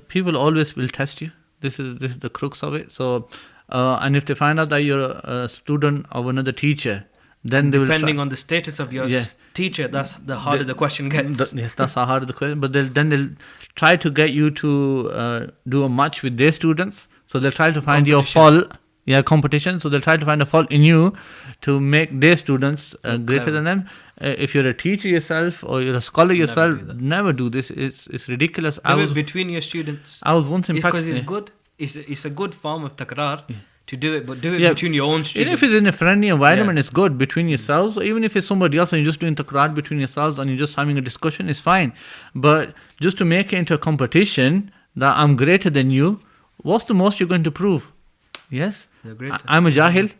people always will test you. This is the crux of it. So, and if they find out that you're a student of another teacher, then they will depending on the status of your teacher, that's the harder the question gets. Yes, that's how hard the question. But they'll try to get you to do a match with their students. So they'll try to find your fault. Yeah, competition. So they'll try to find a fault in you to make their students greater than them. If you're a teacher yourself or you're a scholar yourself, never do this. It's ridiculous. Between your students. I was once in Pakistan. Because it's good. It's a good form of takrar to do it, but do it between your own students. Even if it's in a friendly environment, it's good between yourselves. Or even if it's somebody else and you're just doing takrar between yourselves and you're just having a discussion, it's fine. But just to make it into a competition that I'm greater than you, what's the most you're going to prove? Yes, I'm a jahil.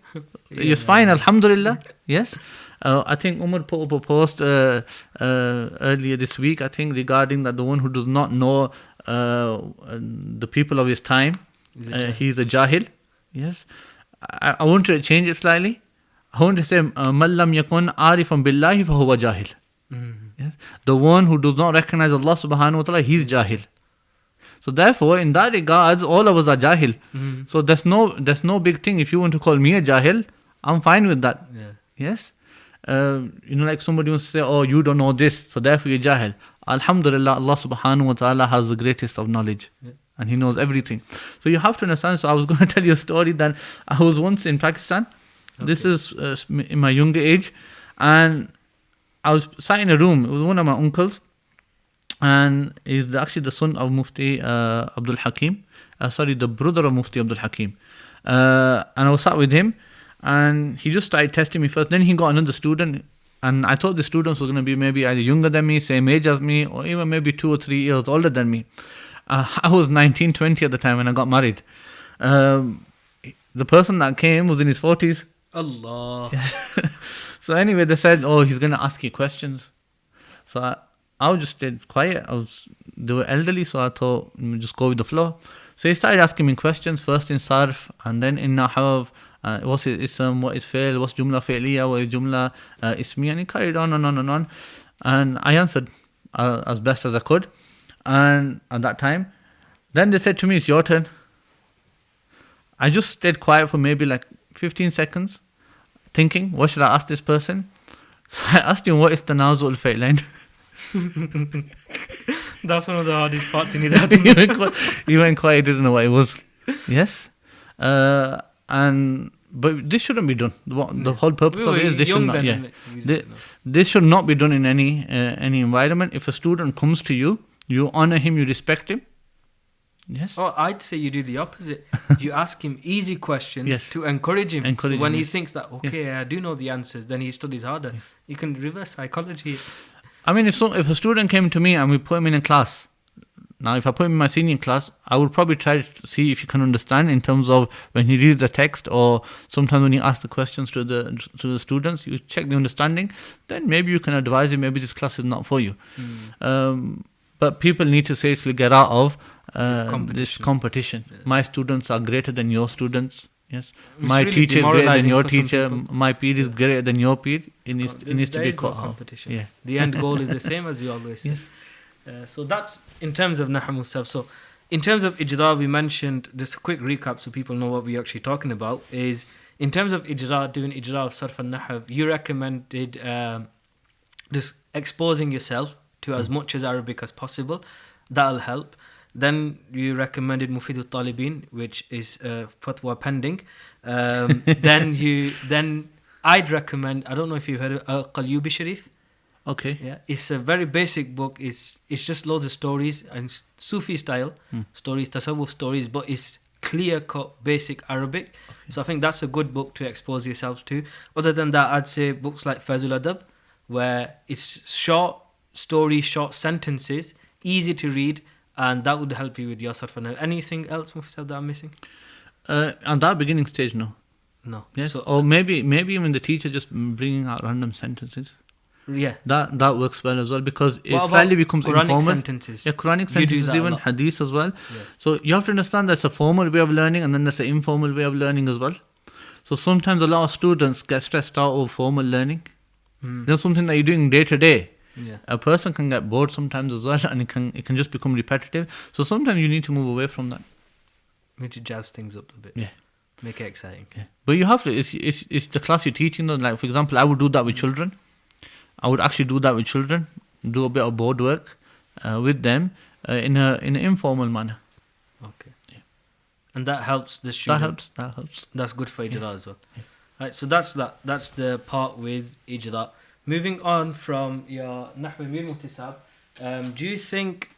It's fine, alhamdulillah. Yes, I think Umar put up a post earlier this week, I think, regarding that the one who does not know the people of his time, he's a jahil. Yes, I want to change it slightly. I want to say, "Man lam yakun arifan billahi fahuwa jahil." Yes, the one who does not recognize Allah subhanahu wa ta'ala, he's jahil. So therefore, in that regards, all of us are jahil. So there's no big thing. If you want to call me a jahil, I'm fine with that. Yes, like somebody wants to say, "Oh, you don't know this, so therefore you're jahil." Alhamdulillah, Allah subhanahu wa ta'ala has the greatest of knowledge. And He knows everything. So you have to understand. So I was going to tell you a story that I was once in Pakistan. This is in my younger age. And I was sat in a room. It was one of my uncles. And he's actually the son of Mufti Abdul Hakim. The brother of Mufti Abdul Hakim. And I was sat with him. And he just started testing me first. Then he got another student. And I thought the students were going to be maybe either younger than me, same age as me, or even maybe 2 or 3 years older than me. I was 19, 20 at the time when I got married. The person that came was in his 40s. Allah. So anyway, they said, "Oh, he's going to ask you questions." So I just stayed quiet. They were elderly, so I thought, just go with the flow. So he started asking me questions, first in sarf, and then in nahw. What's ism, what is fail, what's jumla failiyah, what is jumla ismiya, and he carried on and on and on. And I answered as best as I could. And at that time, then they said to me, "It's your turn." I just stayed quiet for maybe like 15 seconds, thinking, what should I ask this person? So I asked him, what is tanazul fa'ilain? That's one of the hardest parts in it. He went quiet, he didn't know what it was. Yes. But this shouldn't be done. The whole purpose of it is this should not. This should not be done in any environment. If a student comes to you, you honor him, you respect him. Yes. Oh, I'd say you do the opposite. You ask him easy questions to encourage him. So when he thinks that, I do know the answers, then he studies harder. You can reverse psychology. I mean, if a student came to me and we put him in a class, now if I put him in my senior class, I would probably try to see if he can understand in terms of when he reads the text, or sometimes when he asks the questions to the students, you check the understanding. Then maybe you can advise him, maybe this class is not for you. But people need to seriously get out of this competition. Yeah. My students are greater than your students. Yes, my teacher is greater than your teacher. My peer is greater than your peer. It needs to be competition. Yeah. The end goal is the same, as we always say. So that's in terms of Nahwu stuff. So in terms of Ijra, we mentioned, just a quick recap so people know what we're actually talking about, is in terms of Ijra, doing Ijra of Sarf and Nahw, you recommended just exposing yourself to as much as Arabic as possible. That'll help. Then you recommended Mufidul Talibin, which is fatwa pending. Then I'd recommend, I don't know if you've heard of Al-Qalyubi Sharif. Okay. Yeah, it's a very basic book. It's just loads of stories and Sufi style stories, tasawwuf stories, but it's clear-cut, basic Arabic. Okay. So I think that's a good book to expose yourself to. Other than that, I'd say books like Fazul Adab, where it's short stories, short sentences, easy to read, and that would help you with your sarf and nahw. Anything else, Mufti, that I'm missing? On that beginning stage, no. No. Yes. Or maybe even the teacher just bringing out random sentences. Yeah. That works well as well, because it What about slightly becomes Quranic informal. sentences? Yeah, Quranic You do sentences, that a even lot. hadith as well. Yeah. So you have to understand there's a formal way of learning and then there's an informal way of learning as well. So sometimes a lot of students get stressed out of formal learning. Mm. You know, something that you're doing day to day. Yeah. A person can get bored sometimes as well, and it can just become repetitive. So sometimes you need to move away from that. We need to jazz things up a bit. Yeah. Make it exciting. Yeah. But you have to. It's the class you're teaching them. Like, for example, I would do that with children. I would actually do that with children. Do a bit of board work with them in an informal manner. Okay. Yeah. And that helps the student. That helps. That's good for Ijra as well. Yeah. Right. So that's that. That's the part with Ijra. Moving on from your Nahwi Mir Muhtisab, do you think?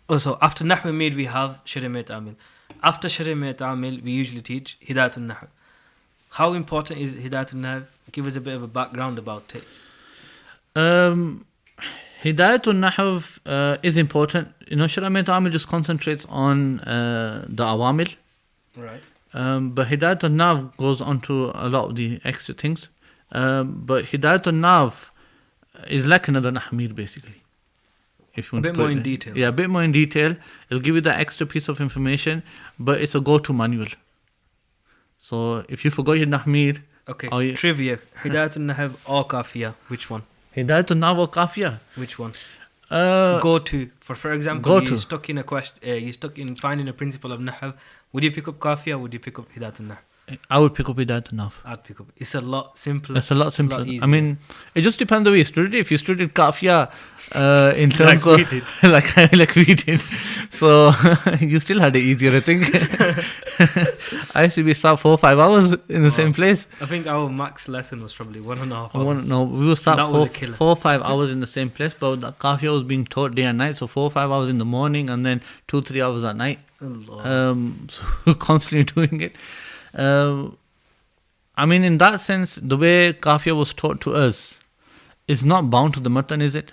Also, after Nahwi Mir we have Hirameta Amil. After Hirameta Amil, we usually teach Hidayatul Nahw. How important is Hidayatul Nahw? Give us a bit of a background about it. Hidayatul Nahw is important. You know, Hirameta Amil just concentrates on the awamil. Right. But Hidayatul Nahw goes on to a lot of the extra things. But Hidayatul Nahw is like another Nahmir, basically. If you want A bit more in detail. Yeah, a bit more in detail. It'll give you the extra piece of information, but it's a go-to manual. So if you forgot your Nahmir... Okay, trivia. Hidayatul Nahw or Kafir, which one? Hidayatul Nahw or Kafir? Which one? Go-to. For example, Go-to. you're stuck in a question. You're stuck in finding a principle of Nahw. Would you pick up Kafir or would you pick up Hidayatul Nahw? I would pick up Hidayatul Nahw. I'd pick up. It's a lot simpler. It's a lot simpler. easier. I mean, it just depends the way you studied it. If you studied Kafir in terms Like we of... did. like we did. So, you still had it easier, I think. I used to be sat 4 or 5 hours in the same place. I think our max lesson was probably 1.5 hours. No, we were sat That was a killer. 4 or 5 hours in the same place, but the Kafir was being taught day and night. So 4 or 5 hours in the morning and then 2 or 3 hours at night. Allah. So we're constantly doing it. I mean, in that sense, the way Kafir was taught to us is not bound to the matan, is it?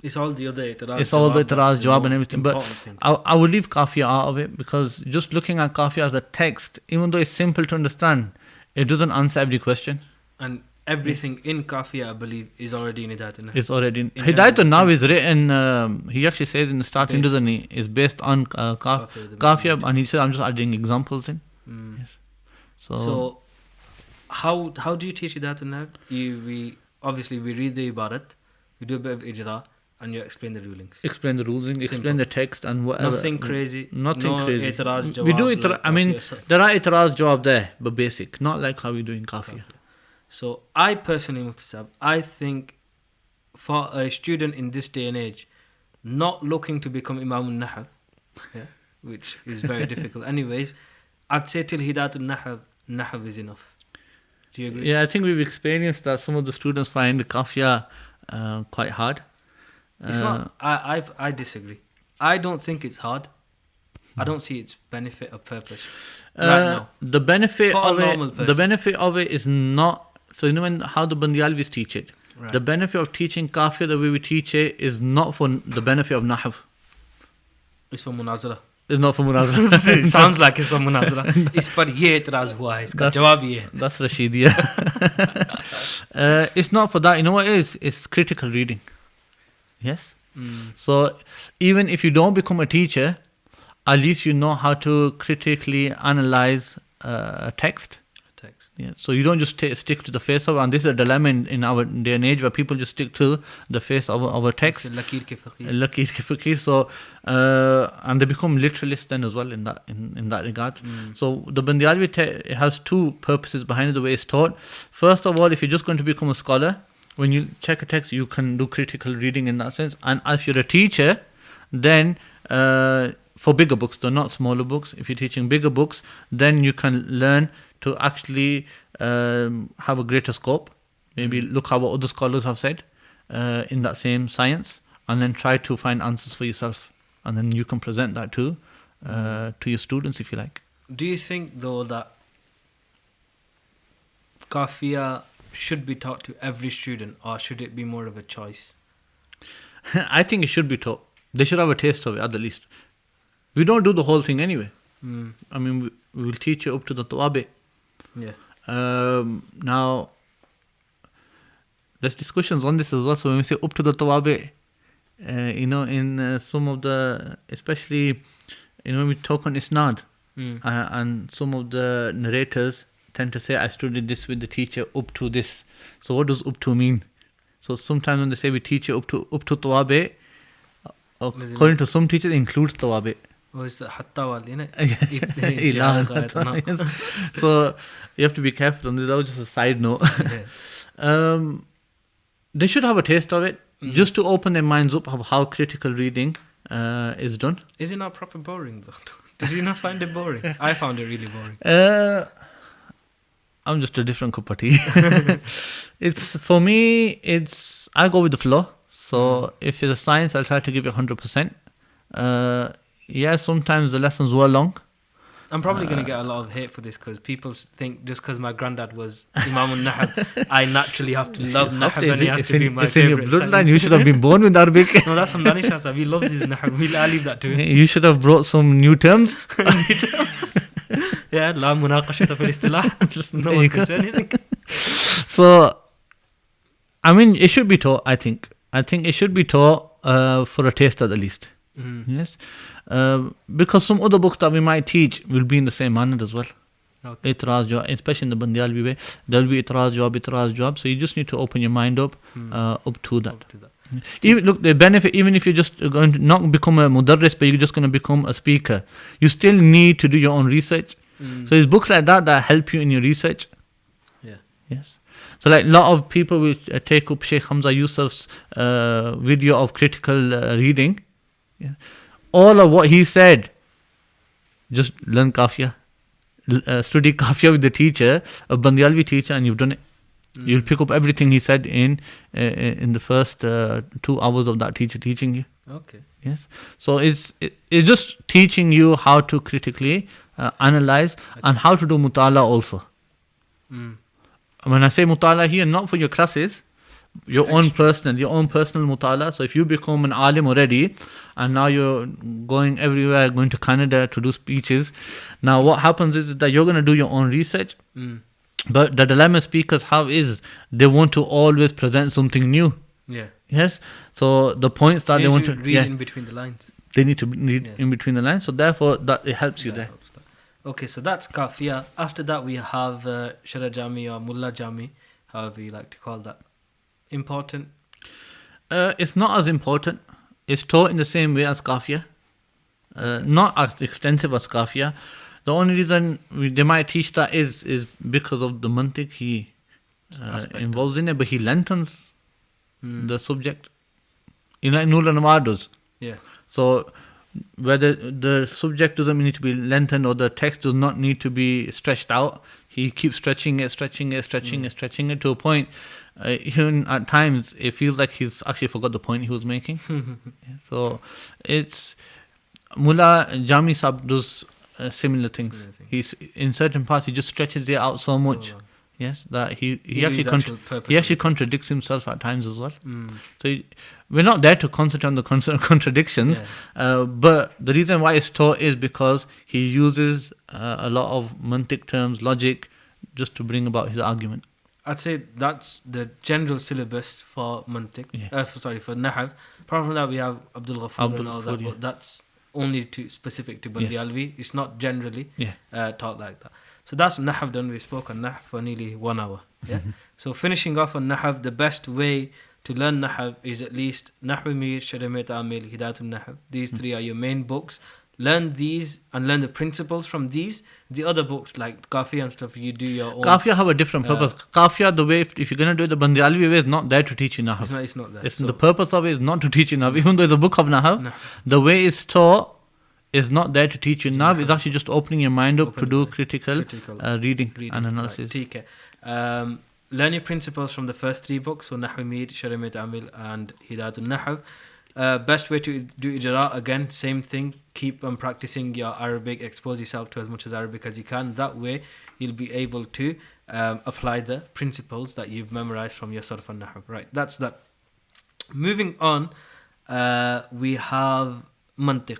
It's all the other itiraz. It's all the itiraz, jawab and everything. But Thing. I would leave Kafir out of it, because just looking at Kafir as a text, even though it's simple to understand, it doesn't answer every question. And everything in Kafir, I believe, is already in Hidayatul Nahw. It's already in In terms of Hidayatul the Nahw is principles. written, he actually says in the starting, Based. doesn't he? Is based on Kafir, and he says, I'm just adding examples in. Mm. Yes. So, how do you teach Hidayatul Nahw? We read the ibarat, we do a bit of ijra, and you explain the rulings. Explain the rules, explain Simple. the text and whatever. Nothing crazy. Nothing no crazy. Itiraz, jawab, We do it. like I mean, Kafir, so- there are itiraz jawab there, but basic, not like how we do in Kafir. So I personally, Muhtasab, I think for a student in this day and age, not looking to become Imam al-Nahw, which is very difficult anyways, I'd say till Hidayatul Nahw is enough. Do you agree? Yeah, I think we've experienced that some of the students find the Kafir quite hard. It's not. I disagree. I don't think it's hard. I don't see its benefit or purpose right now. The benefit For a of normal it, person. the benefit of it is not. So you know how the Bandialvis teach it. Right. The benefit of teaching Kafir the way we teach it is not for the benefit of Nahv. It's for munazara. It's not for Munazara. It sounds like it's for munazara. इस पर ये इतराज हुआ है, इसका जवाब ये है. That's Rashidia. It's not for that. You know what it is? It's critical reading. Yes. So even if you don't become a teacher, at least you know how to critically analyze a text. Yeah. So you don't just stick to the face of, and this is a dilemma in our day and age where people just stick to the face of a text. Lakir ke faqir. Lakir ke faqir. So and they become literalists then as well in that regard. So the Bandialvi it has two purposes behind the way it's taught. First of all, if you're just going to become a scholar, when you check a text, you can do critical reading in that sense. And if you're a teacher, then for bigger books, though not smaller books, if you're teaching bigger books, then you can learn to actually have a greater scope. Maybe look at what other scholars have said in that same science, and then try to find answers for yourself. And then you can present that to your students, if you like. Do you think, though, that Kafir should be taught to every student, or should it be more of a choice? I think it should be taught. They should have a taste of it, at the least. We don't do the whole thing anyway. I mean, we will teach you up to the tawabi. Yeah. Now, there's discussions on this as well. So when we say up to the tawabi, in some of the, especially, when we talk on isnad, and some of the narrators tend to say, I studied this with the teacher up to this. So what does up to mean? So sometimes when they say we teach you up to tawabi, according to some teachers, it includes tawabi. Oh, it's the hatta wali, innit? So you have to be careful on this. That was just a side note. They should have a taste of it, just to open their minds up of how critical reading is done. Is it not proper boring though? Did you not find it boring? I found it really boring. I'm just a different cup of tea. For me, I go with the flow. So if it's a science, I'll try to give it 100%. Sometimes the lessons were long. I'm probably going to get a lot of hate for this because people think just because my granddad was Imam al-Nahab, I naturally have to love Nahab and he has to be my favorite. It's in your bloodline. You should have been born with Arabic. No, that's from Danish Hassan. He loves his Nahab. I'll leave that to him. You should have brought some new terms. Yeah, la munaqashata fil istilah. No one can say anything. So, it should be taught, I think. I think it should be taught for a taste at the least. Yes. Because some other books that we might teach will be in the same manner as well. Okay. Itraz jawab, especially in the Bandialvi way, there will be itraz jawab. So you just need to open your mind up to that. Even look, the benefit, even if you're just going to not become a mudarris, but you're just going to become a speaker, you still need to do your own research. So there's books like that help you in your research. Yeah. Yes. So like a lot of people will take up Shaykh Hamza Yusuf's video of critical reading. Yeah. All of what he said, just learn Kafir. Study Kafir with the teacher, a Bandialvi teacher, and you've done it. You'll pick up everything he said in the first 2 hours of that teacher teaching you. Okay. Yes. So it's just teaching you how to critically analyze and how to do mutala also. When I say mutala here, not for your classes, your own personal mutala. So if you become an alim already and now you're going everywhere, going to Canada to do speeches, now what happens is that you're going to do your own research. But the dilemma speakers have is they want to always present something new. Yeah. Yes. So the points that they want to read in between the lines. They need to read in between the lines. So therefore, that it helps you there. Okay, so that's Kafir. After that, we have Shara Jami or Mullah Jami, however you like to call that. Important? It's not as important. It's taught in the same way as Kafir. Not as extensive as Kafir. The only reason they might teach that is because of the mantiq he involves in it, but he lengthens the subject. Like Nur al-Anwar does. Yeah. So whether the subject doesn't need to be lengthened or the text does not need to be stretched out, he keeps stretching it to a point. Even at times, it feels like he's actually forgot the point he was making. So it's Mullah Jami Sahib does similar things. He's in certain parts he just stretches it out so much. Yes, that he actually contradicts himself at times as well. So we're not there to concentrate on the contradictions, but the reason why it's taught is because he uses a lot of mantiq terms, logic, just to bring about his argument. I'd say that's the general syllabus for mantiq. For Nahv. Apart from that, we have Abdul Ghaffur and all that, but that's only specific to Bandialvi. It's not generally taught like that. So that's Nahv done. We spoke on Nahv for nearly 1 hour. Yeah. So finishing off on Nahv, the best way to learn Nahv is at least Nahw Mir, Hirameta, Hidayatul Nahv. These 3 are your main books. Learn these and learn the principles from these. The other books like Kafir and stuff, you do your own. Kafir have a different purpose. Kafir, the way, if you're going to do it the Bandialvi way, is not there to teach you Nahv. It's not there. The purpose of it is not to teach you Nahv. Even though it's a book of Nahv, the way it's taught is not there to teach you Nahv. It's actually just opening your mind up to do critical reading and analysis. Right. Learn your principles from the first 3 books, so Nahw Mir, Hirameta, and Hidayatul Nahv. Best way to do Ijra, again, same thing. Keep on practicing your Arabic, expose yourself to as much as Arabic as you can. That way, you'll be able to apply the principles that you've memorized from your Sarf and Nahw. Right, that's that. Moving on, we have Mantiq.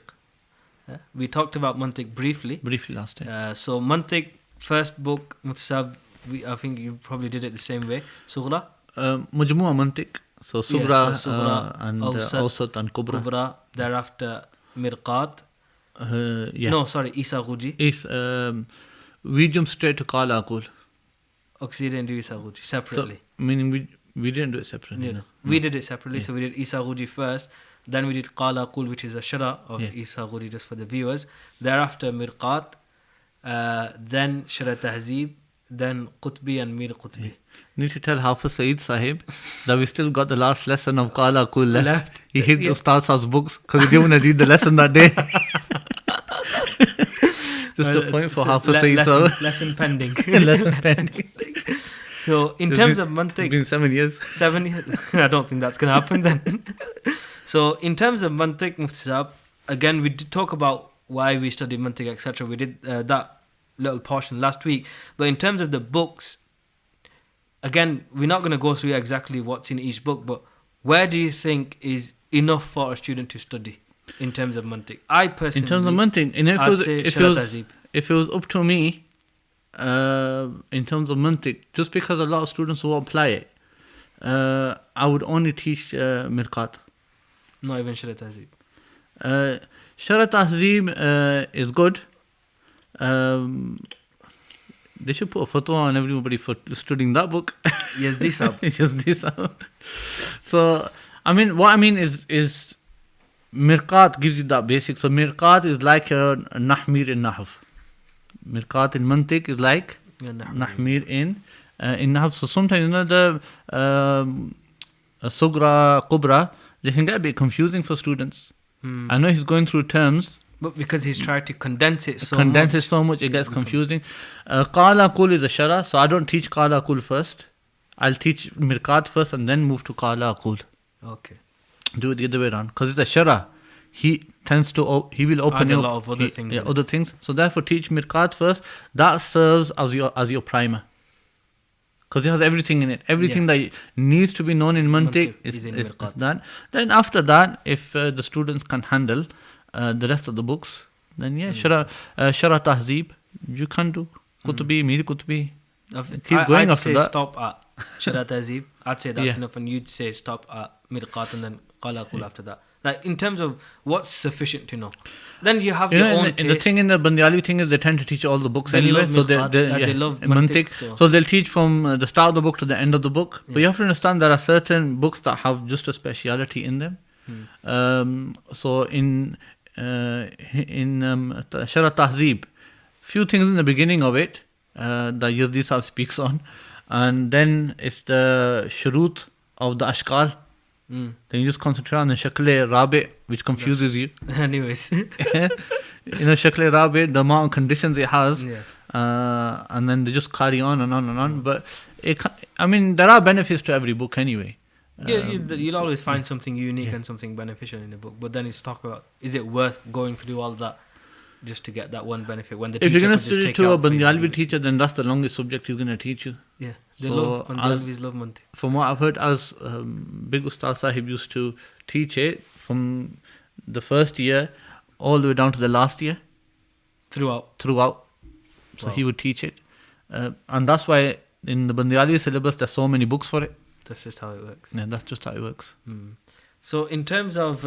We talked about Mantiq briefly last time. So Mantiq, first book, Mutsab, I think you probably did it the same way. Sughra? Majmu'a Mantiq. So Sughra, and Awsat, Awsat and Kubra. Kubra. Thereafter, Mirqat. Yeah. No, sorry, Isa Ghuji. We jump straight to Qala Aqul. Okay, you didn't do Isa Ghuji separately. So, meaning we didn't do it separately. Yeah. No. We did it separately. So we did Isa Ghuji first. Then we did Qala Aqul, which is a Shara of Isa Ghuji, just for the viewers. Thereafter, Mirqat. Then Shara Tahzeeb. Then Qutbi and Mir Qutbi. Need to tell Hafiz Saeed Sahib that we still got the last lesson of Qala Aqul left. He hid the Ustad Sahib's books because he didn't want to read the lesson that day. Just a point for Hafiz Saeed Sahib. Lesson pending. Lesson pending. So in terms of mantiq, it's been 7 years. 7 years. I don't think that's going to happen then. So in terms of mantiq, Mufti Sahib, again we did talk about why we study mantiq, etc. We did that little portion last week. But in terms of the books, again, we're not going to go through exactly what's in each book, but where do you think is enough for a student to study in terms of mantiq? I personally, in terms of mantiq, I'd say Shara Tahzeeb. If it was up to me, in terms of mantiq, just because a lot of students will apply it, I would only teach Mirqat. Not even Shara Tahzeeb. Shara Tahzeeb is good. They should put a fatwa on everybody for studying that book. Yes, this up. Yes, this up. So, what I mean is Mirqat gives you that basic. So, Mirqat is like a Nahmir in Nahv. Mirqat in Mantiq is like Nahmir in Nahv. So, sometimes, the Sughra, Kubra, they can get a bit confusing for students. I know he's going through terms. But because he's tried to condense it so much, it gets confusing. Qala Aqul is a Shara, so I don't teach Qala Aqul first. I'll teach Mirqat first and then move to Qala Aqul. Okay. Do it the other way around. Because it's a Shara. He will open a up lot of other things. Other things. So therefore teach Mirqat first. That serves as your primer. Because it has everything in it. Everything that needs to be known in Mantiq is done. Then after that, if the students can handle the rest of the books, then Shara Tahzeeb you can do. Qutbi, Mir Qutbi. Keep going after that. Stop at Shara Tahzeeb. I'd say that's enough, and you'd say stop at Mirqat and then Qala Aqul after that. Like in terms of what's sufficient to know. Then you have your own taste. The thing in the Bandiali thing is they tend to teach all the books anyway. So they love Mantiq. So they'll teach from the start of the book to the end of the book. But you have to understand there are certain books that have just a speciality in them. So in Shara Tahzeeb, few things in the beginning of it that Yazdi Sahib speaks on, and then it's the shurut of the ashkal. Then you just concentrate on the shakle rabi, which confuses you. Anyways, shakle rabi, the amount of conditions it has, and then they just carry on and on and on. But there are benefits to every book anyway. You'll always find something unique and something beneficial in a book. But then it's talk about, is it worth going through all that just to get that one benefit? When the if you're going to study to a Bandialvi teacher, then that's the longest subject he's going to teach you. Yeah, they love Bandialvis, love Mantiq. From what I've heard, as Big Ustad Sahib used to teach it from the first year all the way down to the last year. Throughout. So he would teach it. And that's why in the Bandialvi syllabus, there's so many books for it. That's just how it works. Yeah, that's just how it works. So in terms of,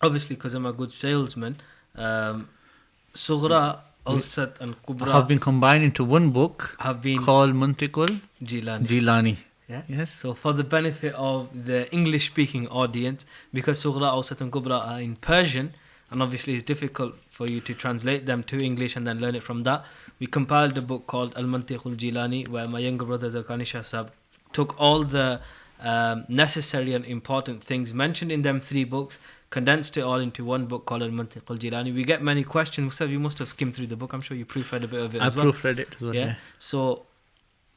obviously because I'm a good salesman, Sughra, Awsat and Kubra have been combined into one book called Mantiqul Jilani. Yeah. Yes. So for the benefit of the English speaking audience, because Sughra, Awsat and Kubra are in Persian, and obviously it's difficult for you to translate them to English and then learn it from that, we compiled a book called Al-Mantiqul Jilani, where my younger brother Zarqani Shah Sahib took all the necessary and important things mentioned in them 3 books, condensed it all into one book called Al-Mantiqul Jilani. We get many questions. You must have skimmed through the book. I'm sure you proofread a bit of it as well. I proofread it as well. Yeah. So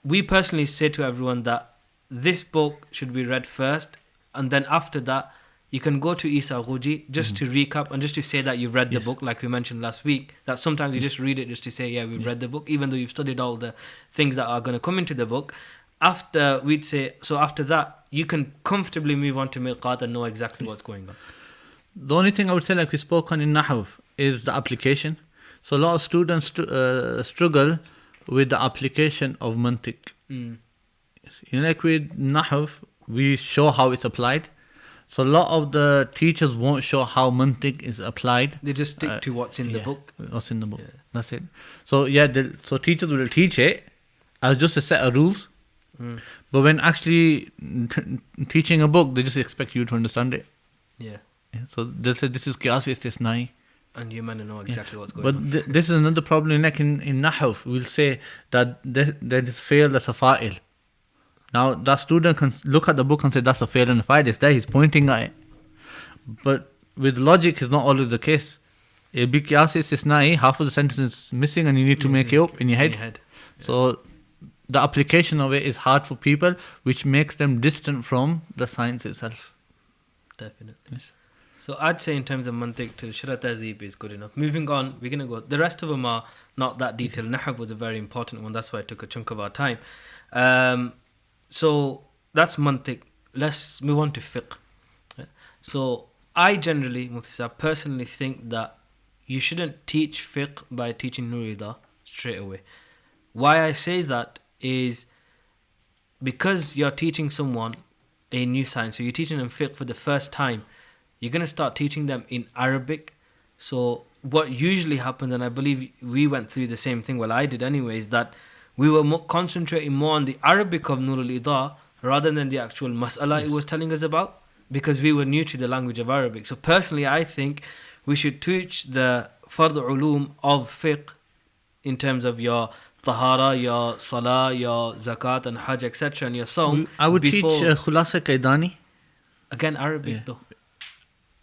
we personally say to everyone that this book should be read first, and then after that you can go to Isa Ghuji just to recap and just to say that you've read the book, like we mentioned last week, that sometimes you just read it just to say, we've read the book, even though you've studied all the things that are going to come into the book. After that, you can comfortably move on to Mirqat and know exactly what's going on. The only thing I would say, like we spoke on in Nahv, is the application. So a lot of students struggle with the application of mantiq. Like with Nahv, we show how it's applied. So a lot of the teachers won't show how mantiq is applied. They just stick to what's in the book. What's in the book. That's it. So so teachers will teach it as just a set of rules. But when actually teaching a book, they just expect you to understand it. Yeah. So they say this is qiyas istisnai. And you might know exactly what's going on. But this is another problem. Like in Nahv, we'll say that there is fail, that's a fa'il. Now that student can look at the book and say that's a fail and a fa'il. It's there, he's pointing at it. But with logic, it's not always the case. It'll be qiyas istisnai, half of the sentence is missing and you need to make it up in your head. Yeah. So the application of it is hard for people, which makes them distant from the science itself. Definitely. Yes. So I'd say in terms of mantiq to Shara Tahzeeb is good enough. Moving on, we're going to go. The rest of them are not that detailed. Nahw was a very important one. That's why it took a chunk of our time. So that's mantiq. Let's move on to fiqh. So I generally, Mufti Sahab, personally think that you shouldn't teach fiqh by teaching Nurida straight away. Why I say that is because you're teaching someone a new science. So you're teaching them fiqh for the first time. You're going to start teaching them in Arabic. So what usually happens, and I believe we went through the same thing, well I did anyways, that we were concentrating more on the Arabic of Nur al-Ida rather than the actual mas'ala it was telling us about, because we were new to the language of Arabic. So personally I think we should teach the fard ulum of fiqh in terms of your tahara, your salah, your zakat and hajj, etc. and your sawm. I would teach khulasa qaidani. Again Arabic though.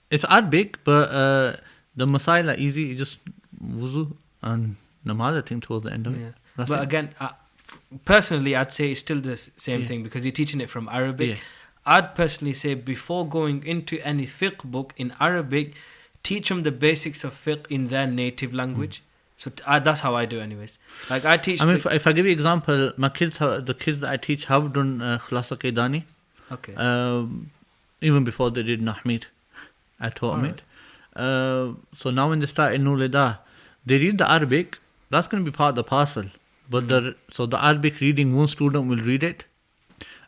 It's Arabic, but the masail are easy. You just wuzu and namaz, I think, towards the end of it. But again, personally, I'd say it's still the same thing because you're teaching it from Arabic. I'd personally say before going into any fiqh book in Arabic, teach them the basics of fiqh in their native language. So that's how I do anyways. Like I teach... I mean, if I give you an example, my kids, the kids that I teach have done khulasa qaidani. Okay. Even before they did Nahmid. I taught them it. So now when they start in Nulida, they read the Arabic. That's going to be part of the parcel. But the Arabic reading, one student will read it.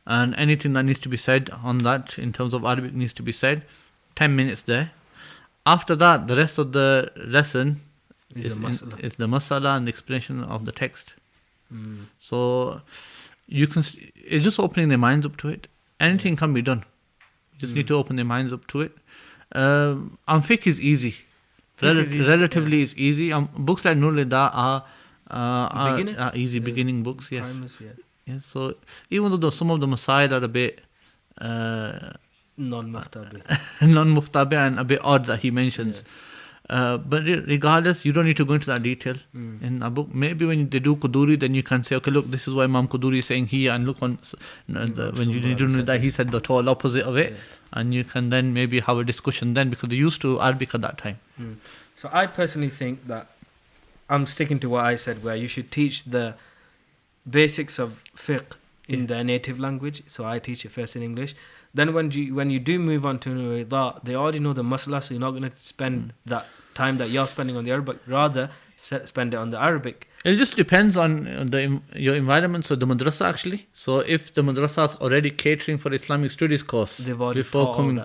And anything that needs to be said on that, in terms of Arabic, needs to be said. 10 minutes there. After that, the rest of the lesson is the masala and the explanation of the text. So it's just opening their minds up to it. Anything can be done. You just need to open their minds up to it. And fiqh is easy. Relatively is easy. Books like Nur al-Ida are easy beginning books. Yes. Primers, Yes. So even though some of the masail are a bit non-muftabi and a bit odd that he mentions. But regardless, you don't need to go into that detail in a book. Maybe when they do Quduri, then you can say, okay, look, this is what Imam Quduri is saying here, and look when you do that, he said the total opposite of it, and you can then maybe have a discussion then, because they used to Arabic at that time. So I personally think that I'm sticking to what I said, where you should teach the basics of fiqh in their native language. So I teach it first in English. Then when you do move on to Nurida, they already know the masala, so you're not going to spend that time that you're spending on the Arabic, rather spend it on the Arabic. It just depends on your environment. So the madrasa actually. So if the madrasa is already catering for Islamic studies course before coming,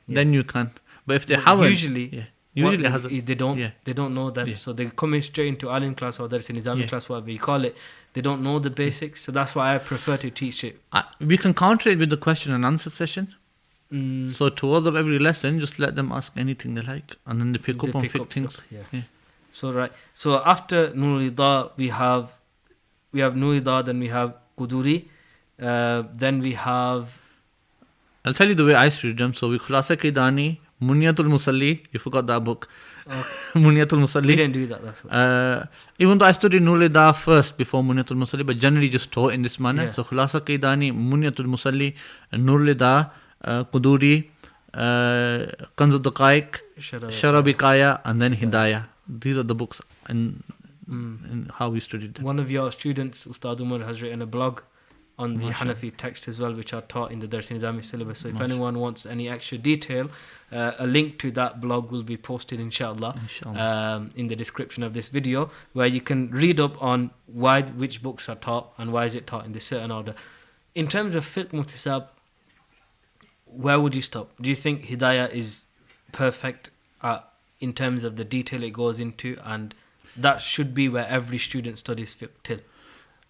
then you can. But if they haven't, usually they don't know them. So they come in straight into alim class, or there's a Nizami class, whatever you call it. They don't know the basics, so that's why I prefer to teach it. We can counter it with the question and answer session. So towards of every lesson, just let them ask anything they like, and then they pick up on things. So after Nur al-Ida, we have Nur al-Ida, then we have Quduri, then we have... I'll tell you the way I studied them. So we Khulasa Qaidani, Munyatul Musalli. You forgot that book. Munyatul Musalli. We didn't do that. That's what. Even though I studied Nur al-Ida first before Munyatul Musalli, but generally just taught in this manner. So Khulasa Qaidani, Munyatul Musalli, Nur al-Ida, Quduri, Kanz al-Daqaiq, Shara Bikaya, and then Hidayah. These are the books and how we studied them. One of your students, Ustad Umar, has written a blog on the Mashallah. Hanafi text as well, which are taught in the Dars Nizami syllabus. So if anyone wants any extra detail, a link to that blog will be posted, inshallah, in the description of this video, where you can read up on which books are taught and why is it taught in this certain order. In terms of fiqh, Mufti Sahib, where would you stop? Do you think Hidayah is perfect in terms of the detail it goes into, and that should be where every student studies fiqh till?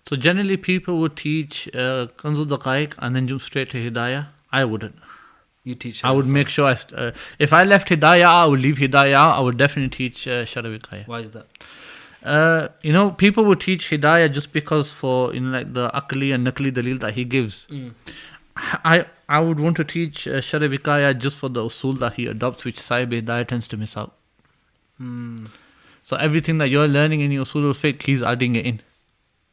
So generally people would teach Kanzul Daqaiq and then jump straight to Hidayah. I wouldn't. You teach. I would make sure if I left Hidayah, I would leave Hidayah. I would definitely teach Shara Wiqaya. Why is that? People would teach Hidayah just because for like the Akli and Nakli Dalil that he gives. I would want to teach Shara Wiqaya just for the usul that he adopts, which Sahib Hidayah tends to miss out. So everything that you're learning in your usul al-fiqh, he's adding it in.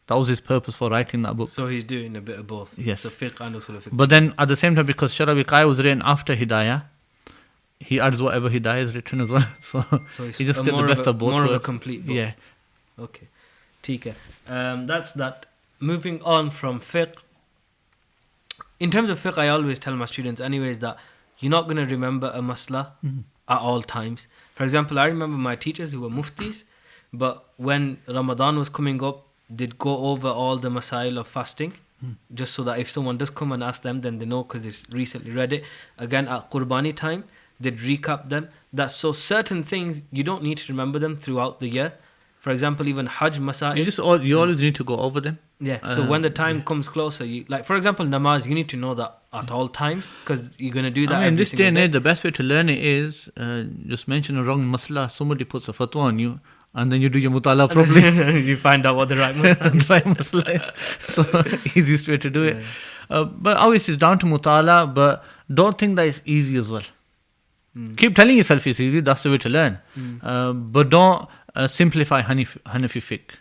That was his purpose for writing that book. So he's doing a bit of both. Yes. So fiqh and usul al-fiqh. But then at the same time, because Shara Wiqaya was written after Hidayah, he adds whatever Hidayah is written as well. So he just gets the best of both more worlds. of a complete book. Yeah. Okay. Tika. That's that. Moving on from fiqh. In terms of fiqh, I always tell my students anyways that you're not going to remember a masla at all times. For example, I remember my teachers who were muftis, but when Ramadan was coming up, they'd go over all the masail of fasting, just so that if someone does come and ask them, then they know because they've recently read it. Again, at Qurbani time, they'd recap them. That's so certain things, you don't need to remember them throughout the year. For example, even Hajj masail. You always need to go over them. Yeah, so when the time comes closer, for example, namaz, you need to know that at all times because you're going to do that. In this day and age, the best way to learn it is just mention a wrong masla, somebody puts a fatwa on you, and then you do your mutala properly. You find out what the right masla is. So, easiest way to do it. But obviously, it's down to mutala, but don't think that it's easy as well. Keep telling yourself it's easy, that's the way to learn. But don't simplify Hanafi fiqh.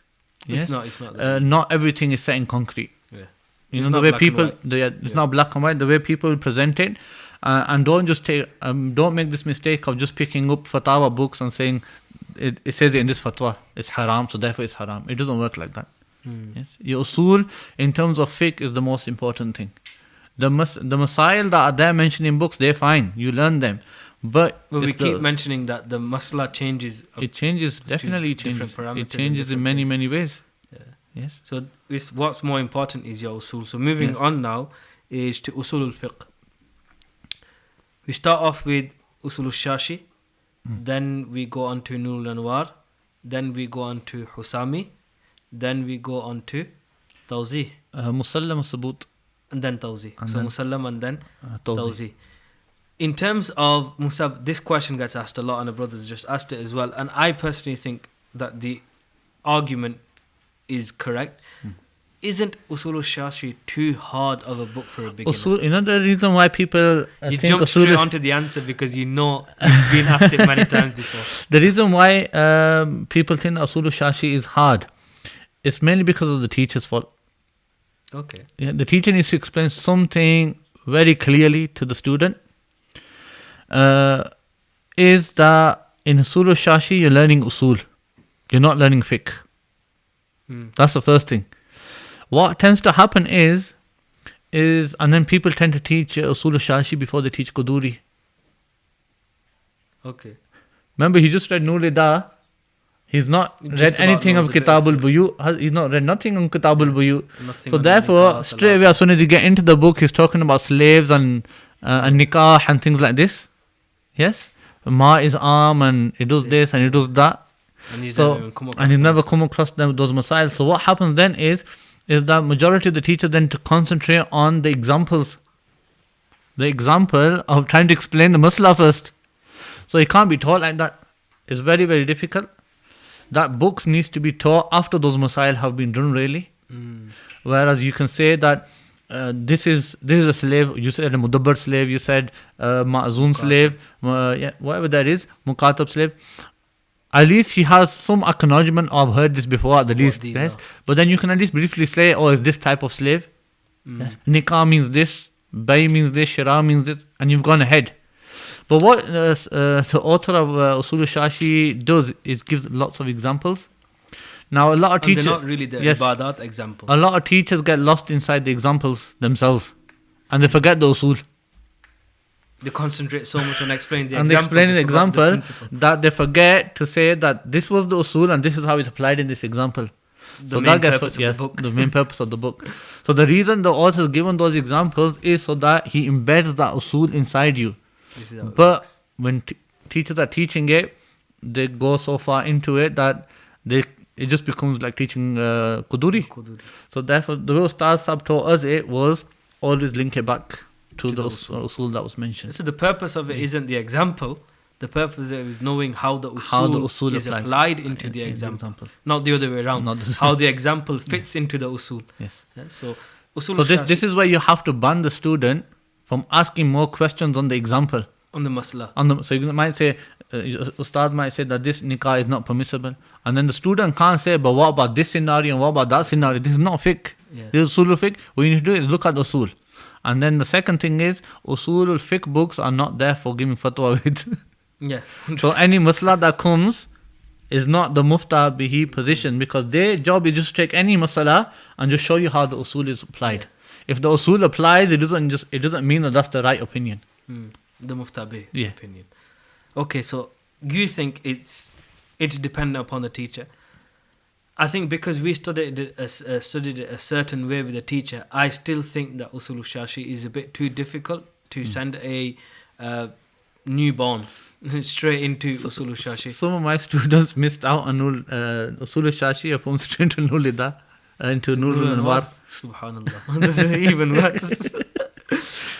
Yes? It's not. Not everything is set in concrete. Yeah. The way people, it's not black and white. The way people present it, and don't just don't make this mistake of just picking up fatwa books and saying it says in this fatwa it's haram, so therefore it's haram. It doesn't work like that. Yes, your usul in terms of fiqh is the most important thing. The masail that are there mentioned in books, they're fine. You learn them, but we keep mentioning that the masla changes. It changes, definitely changes. It changes in many ways. Yes. So what's more important is your usul. So moving on now is to usul al-fiqh. We start off with usul al-shashi, then we go on to nur al-anwar, then we go on to husami, then we go on to tawzih. Musallam sabut. And then tawzih. So musallam and then tawzih. In terms of musab, this question gets asked a lot, and the brothers just asked it as well. And I personally think that the argument is correct. Isn't Usul al-Shashi too hard of a book for a beginner? The reason why people you jump straight onto the answer because you've been asked it many times before. The reason why people think Usul al-Shashi is hard is mainly because of the teacher's fault. Okay. Yeah, the teacher needs to explain something very clearly to the student. Is that in Usul al-Shashi you're learning usul, you're not learning fiqh. That's the first thing. What tends to happen is and then people tend to teach Usul al-Shashi before they teach Quduri. Okay. Remember, he just read Nur-i-Da. He's not read anything of Kitab al-Buyu. He's not read nothing on Kitab al-Buyu. So therefore, straight away, as soon as you get into the book, he's talking about slaves and nikah and things like this. Yes? Ma is arm and it does this and it does that. And he's never come across those masail. So what happens then is that majority of the teachers then to concentrate on the examples. The example of trying to explain the masla first. So it can't be taught like that. It's very, very difficult. That books needs to be taught after those masail have been done really. Whereas you can say that this is a slave. You said a mudabbar slave. You said ma'zoom slave. Whatever that is, muqatab slave. At least he has some acknowledgement of heard this before at the least. Yes? But then you can at least briefly say, it's this type of slave. Yes? Nikah means this, bay means this, shara means this, and you've gone ahead. But what the author of Usul al-Shashi does is gives lots of examples Now, a lot of And teachers... they're not really the ibadat example. A lot of teachers get lost inside the examples themselves. And they forget the usul. They concentrate so much on explaining the and example. explaining the they forgot the example principle. that they forget to say that this was the usul and this is how it's applied in this example. The main purpose of the book. The main purpose of the book. So the reason the author has given those examples is so that he embeds that usul inside you. This is how it But works. when teachers are teaching it, they go so far into it that it just becomes like teaching Quduri. So therefore, the way Ustaz Sahab taught us it was always link it back to the usul that was mentioned. So the purpose of it isn't the example. The purpose of it is knowing how the usul is applied into the example. Not the other way around. How the example fits into the usul. Yes. Yeah, so usul So this is where you have to ban the student from asking more questions on the example. On the masla. So you might say, Ustad might say that this nikah is not permissible. And then the student can't say, but what about this scenario and what about that scenario? This is not fiqh. Yeah. This is usul fiqh. What you need to do is look at usul. And then the second thing is, usul fiqh books are not there for giving fatwa with. Yeah. So any masla that comes is not the mufta bihi position, because their job is just to take any masala and just show you how the usul is applied. If the usul applies, it doesn't mean that that's the right opinion. The muftabi Yeah. opinion. Okay, so you think it's dependent upon the teacher. I think because we studied it a certain way with the teacher, I still think that usul shashi is a bit too difficult to send a newborn straight into usul shashi. Some of my students missed out on usul shashi from straight to nulida into nurul anwar. Subhanallah. This is even worse.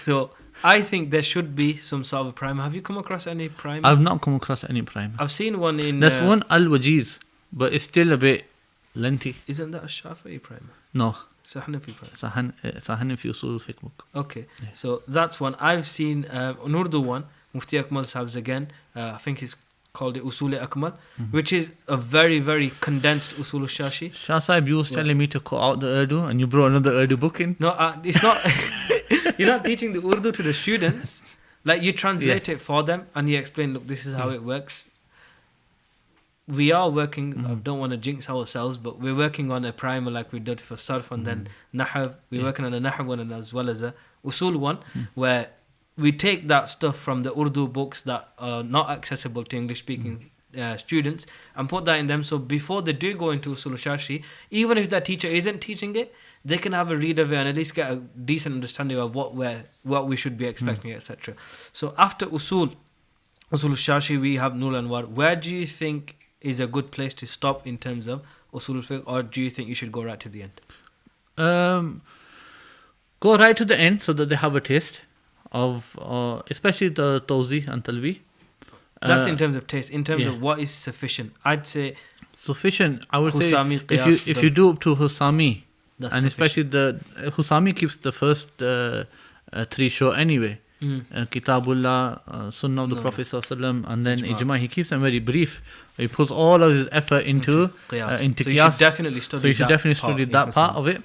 So I think there should be some sort of primer. Have you come across any primer? I've not come across any primer. I've seen one in... There's one al-wajiz, but it's still a bit lengthy. Isn't that a Shafi'i primer? No. It's a Hanafi primer. It's a Hanafi usul fiqh book. Okay, Yeah. so that's one. I've seen an Urdu one, Mufti Akmal Sahab's again. I think he's called it Usul Akmal, which is a very, very condensed Usul Shashi. Shah Sahib, you was telling me to cut out the Urdu and you brought another Urdu book in. No, it's not. You're not teaching the Urdu to the students. Like, you translate it for them and you explain, look, this is how it works. We are working, I don't want to jinx ourselves, but we're working on a primer like we did for Sarf and then Nahav. We're working on a Nahav one and as well as a Usul one, where we take that stuff from the Urdu books that are not accessible to English-speaking students and put that in them. So before they do go into Usul Shashi, even if that teacher isn't teaching it, they can have a read of it and at least get a decent understanding of what we should be expecting, etc. So after Usul Shashi, we have Nul Anwar. Where do you think is a good place to stop in terms of Usul Fiqh, or do you think you should go right to the end? Go right to the end so that they have a taste of, especially the Tawzi and Talvi. That's in terms of taste. In terms of what is sufficient, I'd say sufficient. I would Husami say Qiyas, if you do up to Husami, that's and especially the Husami keeps the first three short anyway. Kitabullah, Sunnah of the Prophet ﷺ, and then Ijma. He keeps them very brief. He puts all of his effort into Qiyas. into So Qiyas. you should definitely study So you should definitely study that part of it.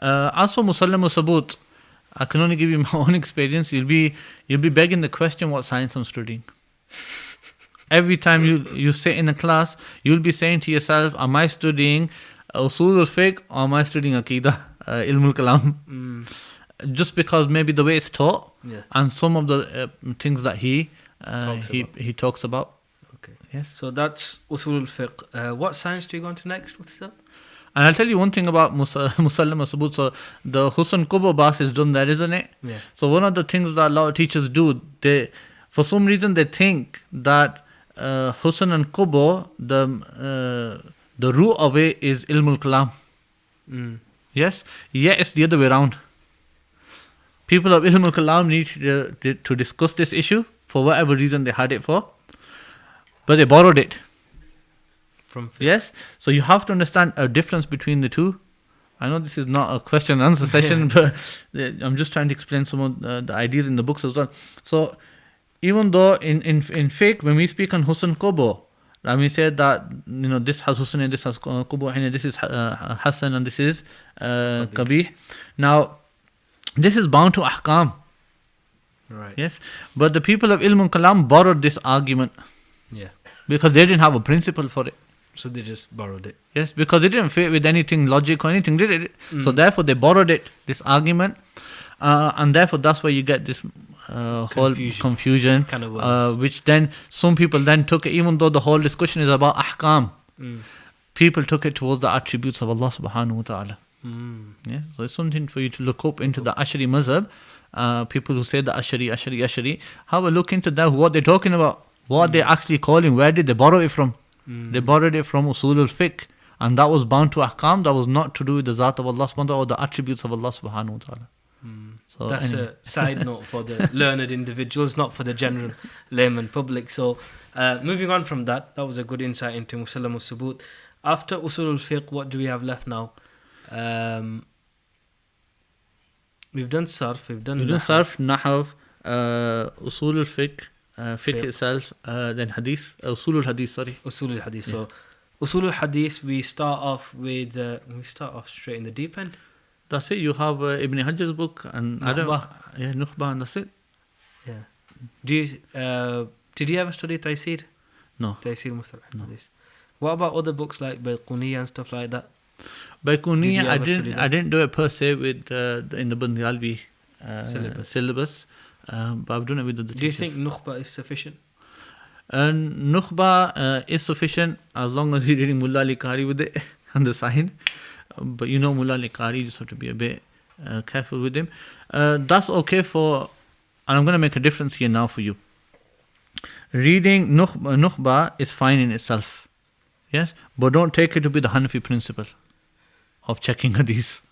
As for Musallam wa Sabut, I can only give you my own experience. You'll be begging the question what science I'm studying. Every time you sit in a class, you'll be saying to yourself, am I studying Usul al-Fiqh or am I studying Aqidah, Ilmul Kalam? Just because maybe the way it's taught and some of the things that he talks about. Okay. Yes. So that's Usul al-Fiqh. What science do you go on to next? What's that? And I'll tell you one thing about Musallam Sabut. So the Husn Kubo Bas is done there, isn't it? Yeah. So one of the things that a lot of teachers do, for some reason they think that Husn and Kubo, the root of it is Ilmul Kalam. Yes? Yeah, it's the other way around. People of Ilmul Kalam need to discuss this issue for whatever reason they had it for. But they borrowed it. From fiqh. Yes? So you have to understand a difference between the two. I know this is not a question and answer session, but I'm just trying to explain some of the ideas in the books as well. So even though in fiqh, when we speak on Husn Kubo, and we say that this has Husn and this has Kubo and this is Hasan and this is Kabih. Now, this is bound to ahkam. Right. Yes? But the people of Ilm Kalam borrowed this argument. Yeah. Because they didn't have a principle for it. So they just borrowed it. Yes, because it didn't fit with anything logic or anything, did it? So therefore they borrowed it, this argument, and therefore that's why you get this whole confusion, kind of which then some people then took it, even though the whole discussion is about ahkam, people took it towards the attributes of Allah subhanahu wa ta'ala. Yeah, so it's something for you to look up into the Ashari mazhab. People who say the Ashari, have a look into that, what they're talking about, what they're actually calling, where did they borrow it from? They borrowed it from usul al-fiqh, and that was bound to ahkam, that was not to do with the zat of Allah subhanahu wa ta'ala or the attributes of Allah subhanahu wa ta'ala. So that's anyway. A side note for the learned individuals, not for the general layman public. So moving on from that was a good insight into Musallam al-Subut. After usul al-fiqh, what do we have left now? We've done sarf, we've done nahw, usul al-fiqh, fiqh itself, then hadith, usul al-hadith, sorry. Usul al-hadith. So usul al-hadith, we start off straight in the deep end. That's it. You have Ibn Hajar's book and Nukhba. Nukhba, and that's it. Yeah. Did you ever study Taysir? No. Taysir Mustalah Hadith. What about other books like Baiquniya and stuff like that? Baiquniya, I didn't do it per se with in the Bandialvi syllabus, but I've done it with the teachers. Do you think Nukhba is sufficient? Nukhba is sufficient as long as you're reading Mullah Ali Qari with it on the side. But you know Mullah Ali Qari, you just have to be a bit careful with him. That's okay for, and I'm going to make a difference here now for you. Reading Nukhba is fine in itself. Yes, but don't take it to be the Hanafi principle of checking hadith.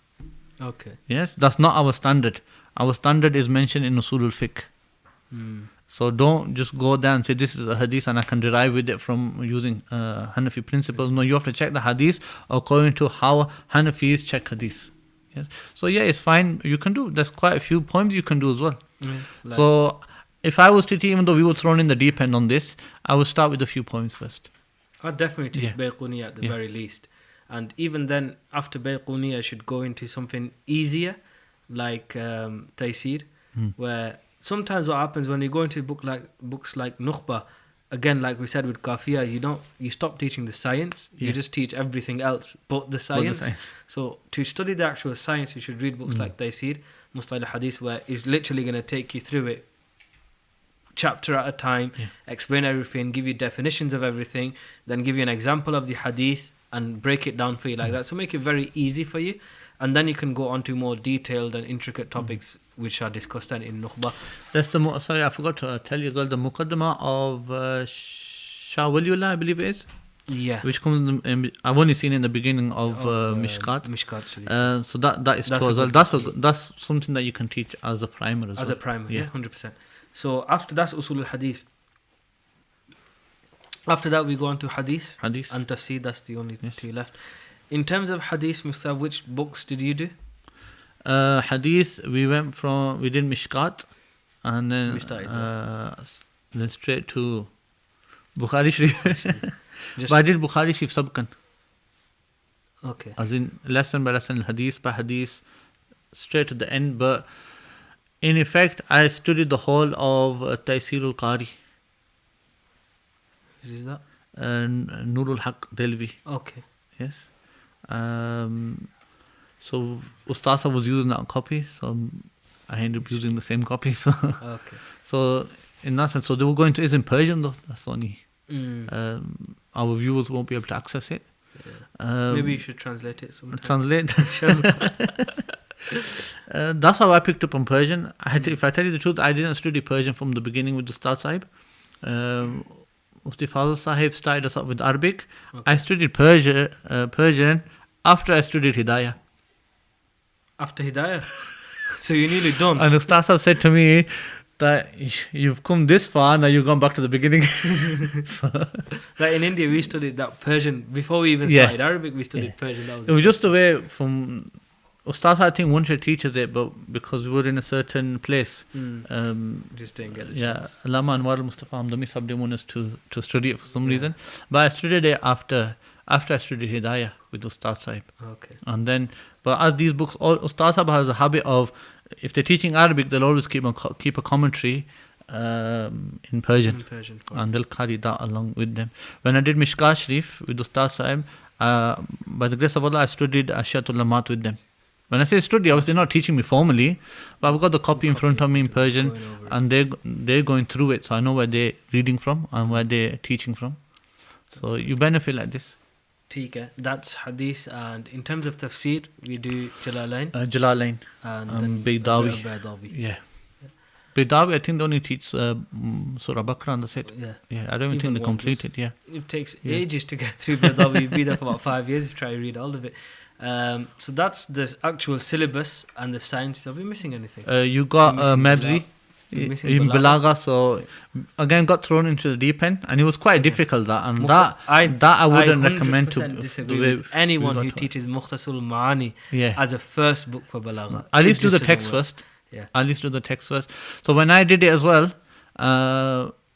Okay. Yes, that's not our standard. Our standard is mentioned in Usul al-Fiqh. So don't just go there and say this is a hadith and I can derive with it from using Hanafi principles. No, you have to check the hadith according to how Hanafis check hadith. Yes. So yeah, it's fine. You can do. There's quite a few poems you can do as well. So if I was to teach, even though we were thrown in the deep end on this, I would start with a few poems first. I'd definitely teach Baiquniya at the very least. And even then, after Baiquniya, I should go into something easier, like Taysir, where sometimes what happens when you go into books like Nukhba, again, like we said with Kafir, you stop teaching the science, you just teach everything else but the science. So to study the actual science, you should read books like Taysir, Mustalah Hadith, where it's literally going to take you through it chapter at a time, explain everything, give you definitions of everything, then give you an example of the hadith and break it down for you like that. So make it very easy for you. And then you can go on to more detailed and intricate topics which are discussed then in Nukhba. That's sorry, I forgot to tell you as well, the Muqaddimah of Shah Waliullah, I believe it is. Yeah. Which comes I've only seen in the beginning of Mishkat. Mishkat. So that is true as well. That's something that you can teach as a primer as well. As a primer, 100%. So after that's Usul al-Hadith. After that we go on to Hadith. And Tafsir, that's the only two left. In terms of Hadith, Mr. which books did you do? Hadith, we did Mishkat, and then straight to Bukhari Sharif. But I did Bukhari Sharif Sabkan. Okay. As in lesson by lesson, Hadith by Hadith, straight to the end. But in effect, I studied the whole of Taysir al-Qari. Is that? Nurul Haq Delvi. Okay. Yes. So Ustasa was using that copy, so I ended up using the same copy. So okay. So in that sense, so they were going to is in Persian though. That's the only. Our viewers won't be able to access it. Maybe you should translate it sometime. Translate. That's how I picked up on Persian. If I tell you the truth, I didn't study Persian from the beginning with Ustad Sahib. Mufti Fazl Sahib started us up with Arabic. Okay. I studied Persian after I studied Hidayah. After Hidayah? So you're nearly done. And Ustad Sahib said to me that you've come this far, now you've gone back to the beginning. Like in India, we studied that Persian. Before we even started Arabic, we studied Persian. That was it was just a way from... Ustad, I think, wanted to teach us it, but because we were in a certain place, just didn't get the chance. Allama Anwar al-Mustafa Hamdani Sahib didn't want us to study it for some reason. But I studied it after I studied Hidayah with Ustad Sahib. Okay. And then, but as these books, Ustad Sahib has a habit of, if they're teaching Arabic, they'll always keep a commentary in Persian. And they'll carry that along with them. When I did Mishkah Sharif with Ustaz Sahib, by the grace of Allah, I studied Ashiyatul Lamat with them. When I say study, obviously they're not teaching me formally, but I've got the copy in front of me in Persian, and they're going through it, so I know where they're reading from and where they're teaching from. So you benefit like this. That's hadith, and in terms of tafsir, we do Jalalain and Baydawi. Yeah. Baydawi, I think they only teach Surah Baqarah, and that's it. Yeah, I don't even think they complete it. Yeah. It takes ages to get through Baydawi. You'd be there for about 5 years if you try to read all of it. So that's the actual syllabus and the science. Are we missing anything? You got Mabzi in Balagha, so again got thrown into the deep end, and it was quite difficult. That I wouldn't recommend to disagree with anyone who teaches Mukhtasarul Ma'ani as a first book for Balagha. At least do the text first. At least do the text first. So when I did it as well,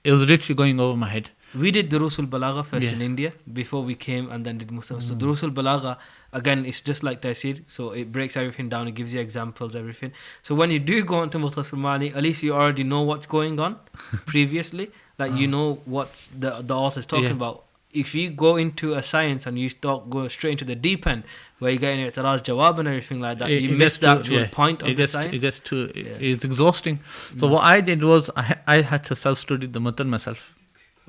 it was literally going over my head. We did Durusul Balagha first in India before we came, and then did Mustafa. So Durusul Balagha, again, it's just like Tafsir, so it breaks everything down, it gives you examples, everything. So when you do go on to Mukhtasar Ma'ani, at least you already know what's going on previously, like you know what the author's talking about. If you go into a science and you go straight into the deep end, where you get in i'tiraz jawab and everything like that, you miss the actual point of the science. It's exhausting. So what I did was, I had to self-study the matan myself.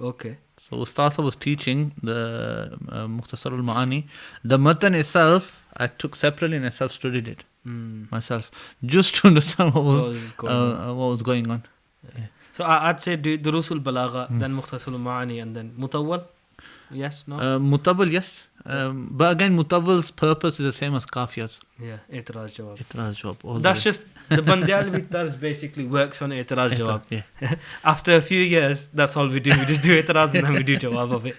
Okay. So Ustasa was teaching the Mukhtasarul Ma'ani. The matan itself, I took separately and I self-studied it myself, just to understand what was going on. Yeah. So I'd say do Durusul Balagha, then Mukhtasarul Ma'ani, and then Mutawwal. Yes, no? Mutawwal, yes. But again, Mutawwal's purpose is the same as Kafiyas. Yeah, I'tiraz Jawab. I'tiraz Jawab. That's just, the Bandialvi Tarz basically works on I'tiraz Jawab. Yeah. After a few years, that's all we do. We just do I'tiraz and then we do Jawab of it.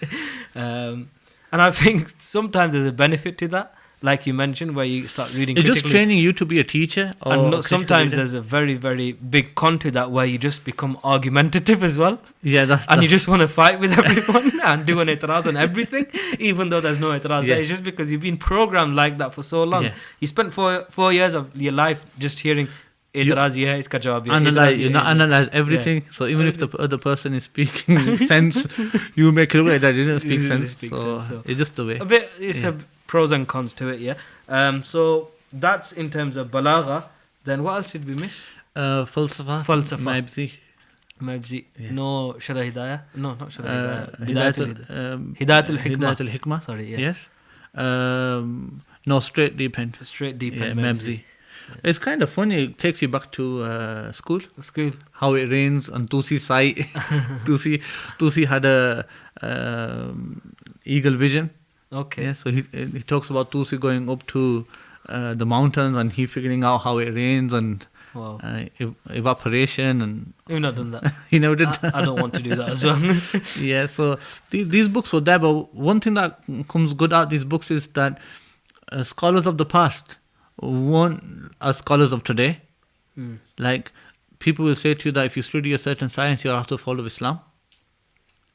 And I think sometimes there's a benefit to that, like you mentioned, where you start reading critically. It's just training you to be a teacher. And sometimes there's a very, very big con to that, where you just become argumentative as well. Yeah, you just want to fight with everyone and do an i'tiraz on everything, even though there's no i'tiraz there. It's just because you've been programmed like that for so long. You spent 4 years of your life just hearing i'tiraz, iska jawab. Analyze everything. So even if the other person is speaking sense, you make it look like that didn't speak sense. So it's just the way. It's a pros and cons to it, so that's in terms of balagha. Then what else did we miss? Falsafa. Mabzi. No Shara Hidayah. No, not Shara Hidayah. Hidayatul Hikmah. Sorry, Yes. No, straight deep end. Mabzi. It's kind of funny. It takes you back to school. How it rains on Tusi's site. Tusi had a eagle vision. Okay. Yeah, so he talks about Tusi going up to the mountains and he figuring out how it rains and evaporation. And you've not done that. He never did that. I don't want to do that as well. Yeah, so these books were there, but one thing that comes good out of these books is that scholars of the past weren't as scholars of today. Like, people will say to you that if you study a certain science, you have to follow Islam.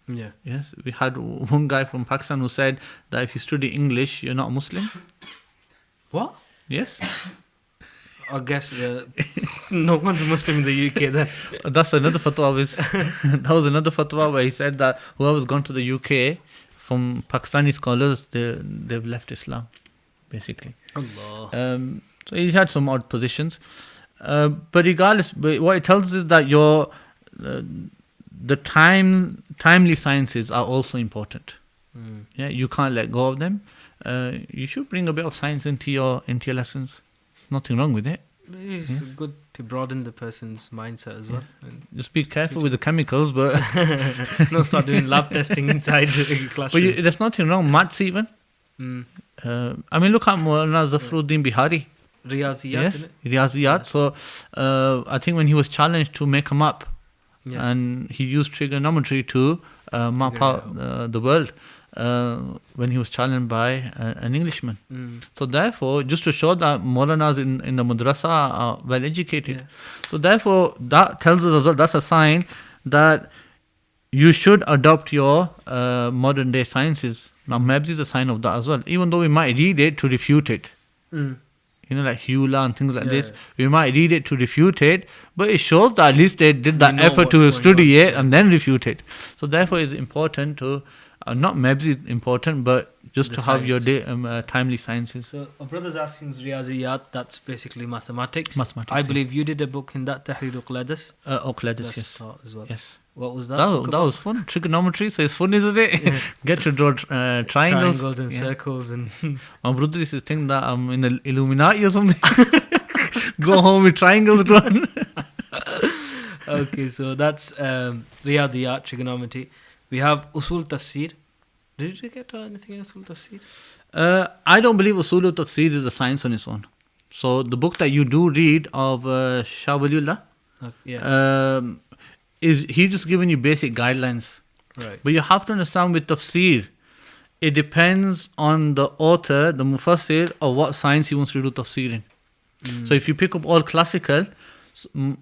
Yeah. Yes, we had one guy from Pakistan who said that if you study English, you're not Muslim. What? Yes. I guess no one's Muslim in the UK then. That's another fatwa. That was another fatwa where he said that whoever's gone to the UK from Pakistani scholars, they've left Islam, basically. Allah. So he had some odd positions. But regardless, what it tells us is that the timely sciences are also important. Yeah, you can't let go of them. You should bring a bit of science into your lessons. Nothing wrong with it. It's good to broaden the person's mindset as well. Just be careful with the chemicals, but don't start doing lab testing inside the classroom. But there's nothing wrong. Maths even. I mean, look at Maulana Zafruddin Bihari. Riyaziyat. Yes, Riyaziyat. So I think when he was challenged to make a map, and he used trigonometry to map out the world when he was challenged by an Englishman. So therefore, just to show that Maulanas in the madrasa are well educated. So therefore, that tells us as well, that's a sign that you should adopt your modern day sciences. Now, Mabzi is a sign of that as well. Even though we might read it to refute it. like Hula and things like this. We might read it to refute it, but it shows that at least they did that effort to study it and then refute it. So therefore, it's important to not maybe it's important, but just to have your timely sciences. So a brother's asking Riyaziyat, that's basically mathematics. Mathematics. I believe you did a book in that, Tahrir Uqladis. Uqladis, yes. As well. Yes. What was that? That was fun. Trigonometry, so it's fun, isn't it? Get to draw triangles and circles. And my brother used to think that I'm in the Illuminati or something. Go home with triangles drawn. Okay, so that's Riyadiyat, trigonometry. We have Usul Tafsir. Did you get anything in Usul Tafsir? I don't believe Usul Tafsir is a science on its own. So the book that you do read of Shah Waliullah, is he's just giving you basic guidelines. Right. But you have to understand with tafsir, it depends on the author, the mufassir, or what science he wants to do tafsir in. So if you pick up all classical,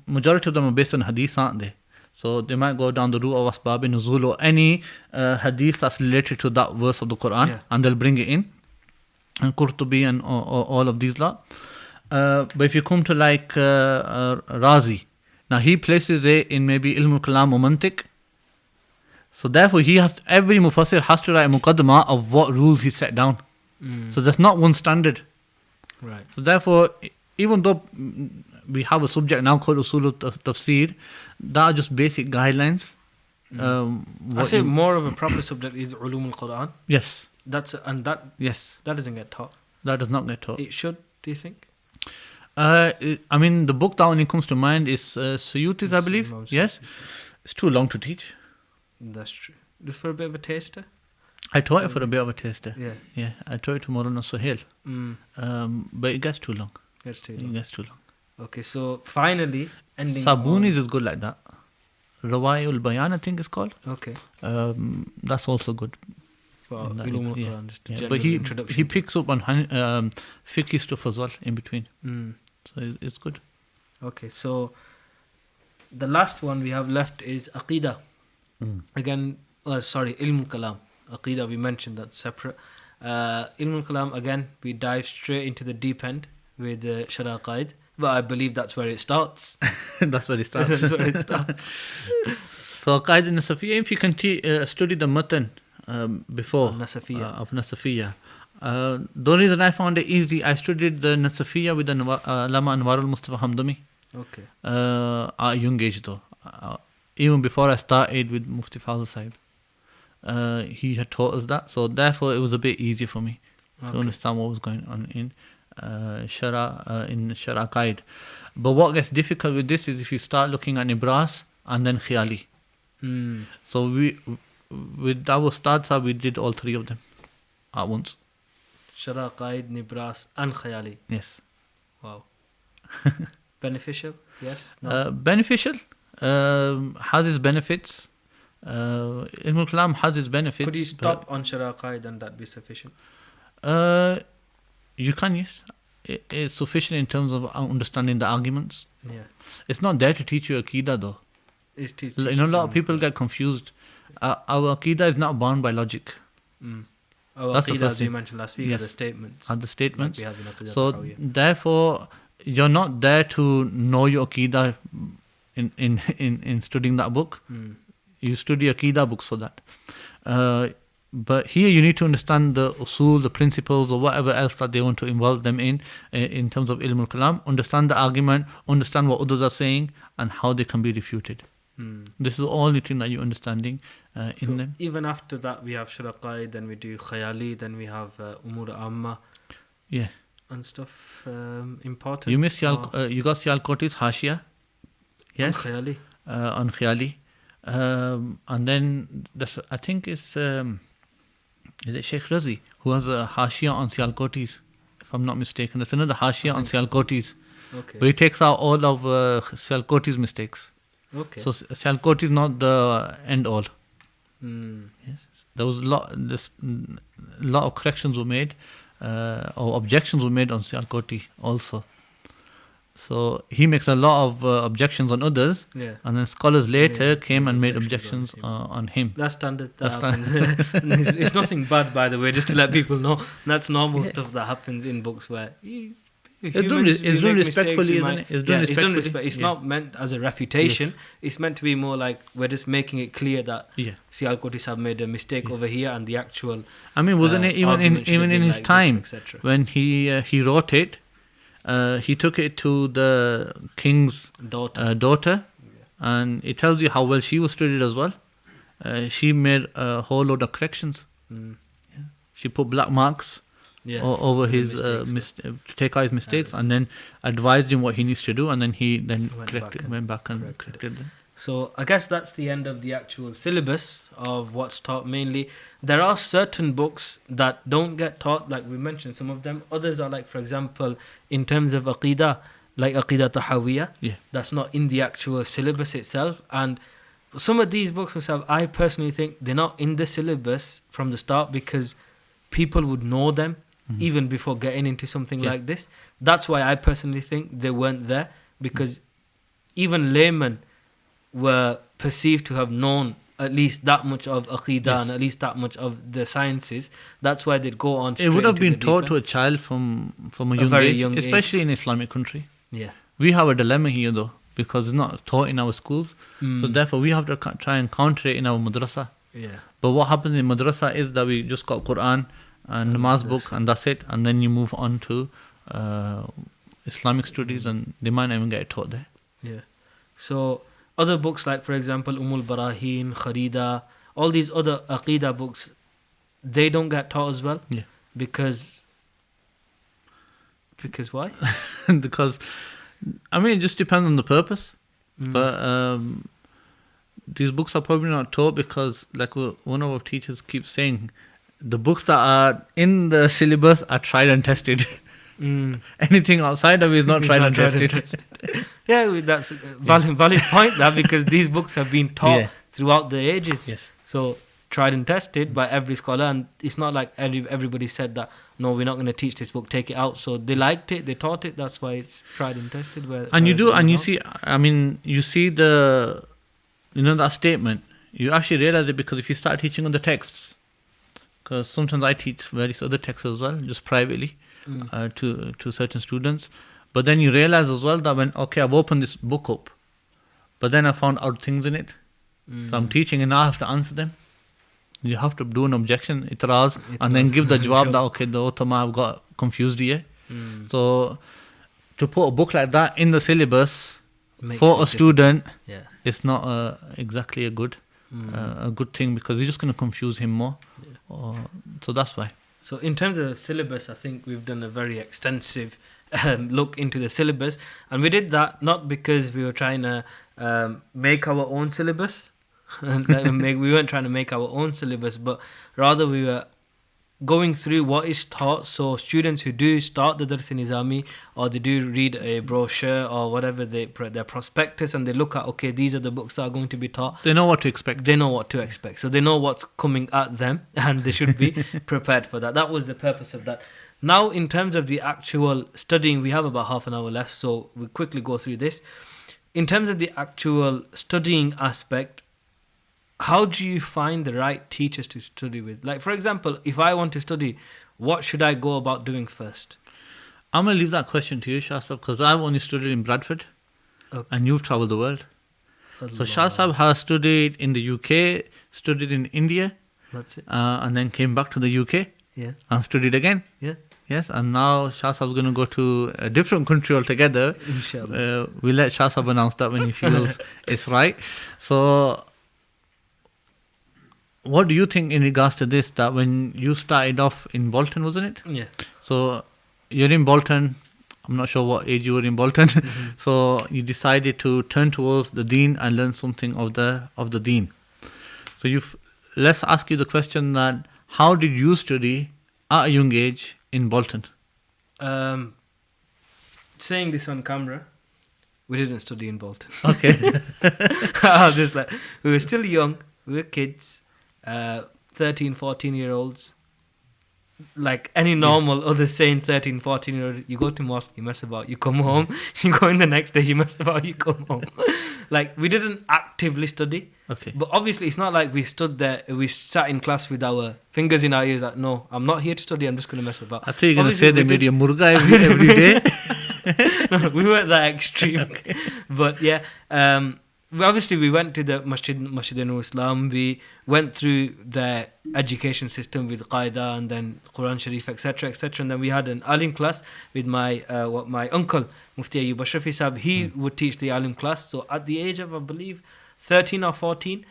majority of them are based on hadith, aren't they? So they might go down the route of asbab nuzul or any hadith that's related to that verse of the Quran, and they'll bring it in. And Qurtubi and all of these lot. But if you come to like Razi, now he places it in maybe ilm kalam or mantiq. So therefore every mufassir has to write a muqaddimah of what rules he set down. So there's not one standard. Right. So therefore, even though we have a subject now called usul tafsir, that are just basic guidelines. I say more of a proper subject is ulum al-Quran. Yes. That doesn't get taught. That does not get taught. It should, do you think? I mean, the book that only comes to mind is Suyuti's, I believe. Yes. It's too long to teach. That's true. Just for a bit of a taster? I taught it for a bit of a taster. Yeah. I taught it to Maulana Suhail. But it gets too long. It gets too long. Okay, so finally, ending Sabunis is good like that. Rawai ul Bayan, I think it's called. Okay. That's also good. For Ulum al-Quran, just a general but introduction. he picks up on fiqh stuff as well in between. So it's good. Okay, so the last one we have left is Aqidah. Again, Ilm Kalam. Aqidah, we mentioned that separate. Ilm Kalam, again, we dive straight into the deep end with Shara Qaid. But I believe that's where it starts. That's where it starts. That's where it starts. So Qaid al-Nasafiyya, if you can study the matan before of Nasafiyya. The reason I found it easy, I studied the Nasafiyya with the Lama Anwar al-Mustafa Hamdami. Okay. At a young age though. Even before I started with Mufti Fazl Sahib. He had taught us that. So therefore it was a bit easy for me to understand what was going on in Shara, Shara Qaid. But what gets difficult with this is if you start looking at Nibras and then Khiyali. So with our starts, we did all three of them at once. Shara Qaid, Nibras and Khayali. Yes. Wow. Beneficial? Yes? No? Beneficial. Has its benefits. Ilm al-Kalam has its benefits. Could you stop on Shara Qaid and that be sufficient? You can, yes. It's sufficient in terms of understanding the arguments. Yeah. It's not there to teach you Aqidah though. It's teaching. A lot of people get confused. Our Aqidah is not bound by logic. Our Aqidah, as you mentioned last week, are the statements. Are the statements. Like so therefore, you're not there to know your Aqidah in studying that book. You study Aqidah books for that. But here you need to understand the usul, the principles, or whatever else that they want to involve them in terms of ilm al-kalam. Understand the argument, understand what others are saying, and how they can be refuted. This is the only thing that you're understanding in them. Even after that, we have Shara Qaid, then we do Khayali, then we have Umur Amma. Yeah. And stuff important. You missed you got Sialkoti's Hashia. Yes. On Khayali. And then I think it's is it Shaykh Razi who has a Hashia on Sialkoti's, if I'm not mistaken. There's another Hashia on Sialkoti's. Okay. But he takes out all of Sialkoti's mistakes. Okay. So Sialkoti is not the end all. Yes. There was a lot of corrections were made, or objections were made on Sialkoti also. So he makes a lot of objections on others, and then scholars later came and made objections on him. That's standard. That happens. It's nothing bad, by the way, just to let people know. That's normal stuff that happens in books where Humans, we It's done make respectfully, mistakes, isn't it? It's done it's respectfully. It's not meant as a refutation. Yes. It's meant to be more like we're just making it clear that Yeah. Sialkoti Sahib made a mistake over here, and the actual. I mean, wasn't it argument should have even in been his like this, time etc. when he wrote it? He took it to the king's daughter, and it tells you how well she was studied as well. She made a whole load of corrections. Mm. She put black marks over his to take out his mistakes, and then advised him what he needs to do, and then he went back and corrected them. So I guess that's the end of the actual syllabus of what's taught mainly. There are certain books that don't get taught, like we mentioned some of them. Others are like, for example, in terms of Aqidah, like Aqidah Tahawiyah. Yeah. That's not in the actual syllabus itself. And some of these books myself, I personally think they're not in the syllabus from the start because people would know them even before getting into something like this. That's why I personally think they weren't there, because even laymen were perceived to have known at least that much of Aqidah and at least that much of the sciences. That's why they'd go on straight. It would have into been the taught deep to a child from a very age, young especially in Islamic country. Yeah. We have a dilemma here though, because it's not taught in our schools. So therefore we have to try and counter it in our madrasa. Yeah. But what happens in madrasa is that we just got Quran and namaz book and that's it, and then you move on to Islamic studies, and they might not even get taught there. Yeah. So other books like, for example, Barahin, Kharida, all these other Aqidah books, they don't get taught as well. Yeah. Because why? Because, I mean, it just depends on the purpose. But these books are probably not taught because, like one of our teachers keeps saying, the books that are in the syllabus are tried and tested. Anything outside of it is not tried and tested. Yeah, that's a valid point, that because these books have been taught throughout the ages. Yes. So tried and tested by every scholar, and it's not like everybody said that, no, we're not going to teach this book, take it out. So they liked it, they taught it, that's why it's tried and tested. And you see, I mean, you see that statement, you actually realize it because if you start teaching on the texts, because sometimes I teach various other texts as well, just privately to certain students. But then you realize as well that I've opened this book up, but then I found odd things in it. So I'm teaching and now I have to answer them. You have to do an objection, itiraz, and then give the jawab that, the author might have got confused here. So to put a book like that in the syllabus for a student, it's not exactly a good thing, because you're just going to confuse him more. So that's why. So in terms of the syllabus, I think we've done a very extensive look into the syllabus, and we did that not because we were trying to make our own syllabus. We weren't trying to make our own syllabus, but rather we were going through what is taught. So students who do start the Dars Nizami, or they do read a brochure or whatever, their prospectus, and they look at, okay, these are the books that are going to be taught. They know what to expect. So they know what's coming at them, and they should be prepared for that. That was the purpose of that. Now, in terms of the actual studying, we have about half an hour left, so we'll quickly go through this. In terms of the actual studying aspect, how do you find the right teachers to study with? Like, for example, if I want to study, what should I go about doing first? I'm going to leave that question to you, Shah Sahib, because I've only studied in Bradford, and you've travelled the world. So Shah Sahib has studied in the UK, studied in India, that's it, and then came back to the UK, and studied again. Yeah. Yes, and now Shah Sahib is going to go to a different country altogether. Inshallah. We'll let Shah Sahib announce that when he feels it's right. So, what do you think in regards to this, that when you started off in Bolton, wasn't it? Yeah. So, you're in Bolton. I'm not sure what age you were in Bolton. So, you decided to turn towards the deen and learn something of the deen. So, let's ask you the question that, how did you study at a young age in Bolton? Saying this on camera, we didn't study in Bolton. Okay. I was just like, we were still young, we were kids, 13, 14-year-olds. like any normal other sane 13, 14-year-old, you go to mosque, you mess about, you come home, you go in the next day, you mess about, you come home. Like, we didn't actively study. Okay. But obviously, it's not like we stood there, we sat in class with our fingers in our ears, like, no, I'm not here to study, I'm just going to mess about. I think you're going to Obviously, say they made you murga every day. No, we weren't that extreme. Okay. But yeah, we went to the Masjid Islam. We went through the education system with Qaida and then Quran Sharif, etc., etc. And then we had an alim class with my uncle Mufti Wajid Iqbal Sahib. He would teach the alim class. So at the age of, I believe, 13 or 14,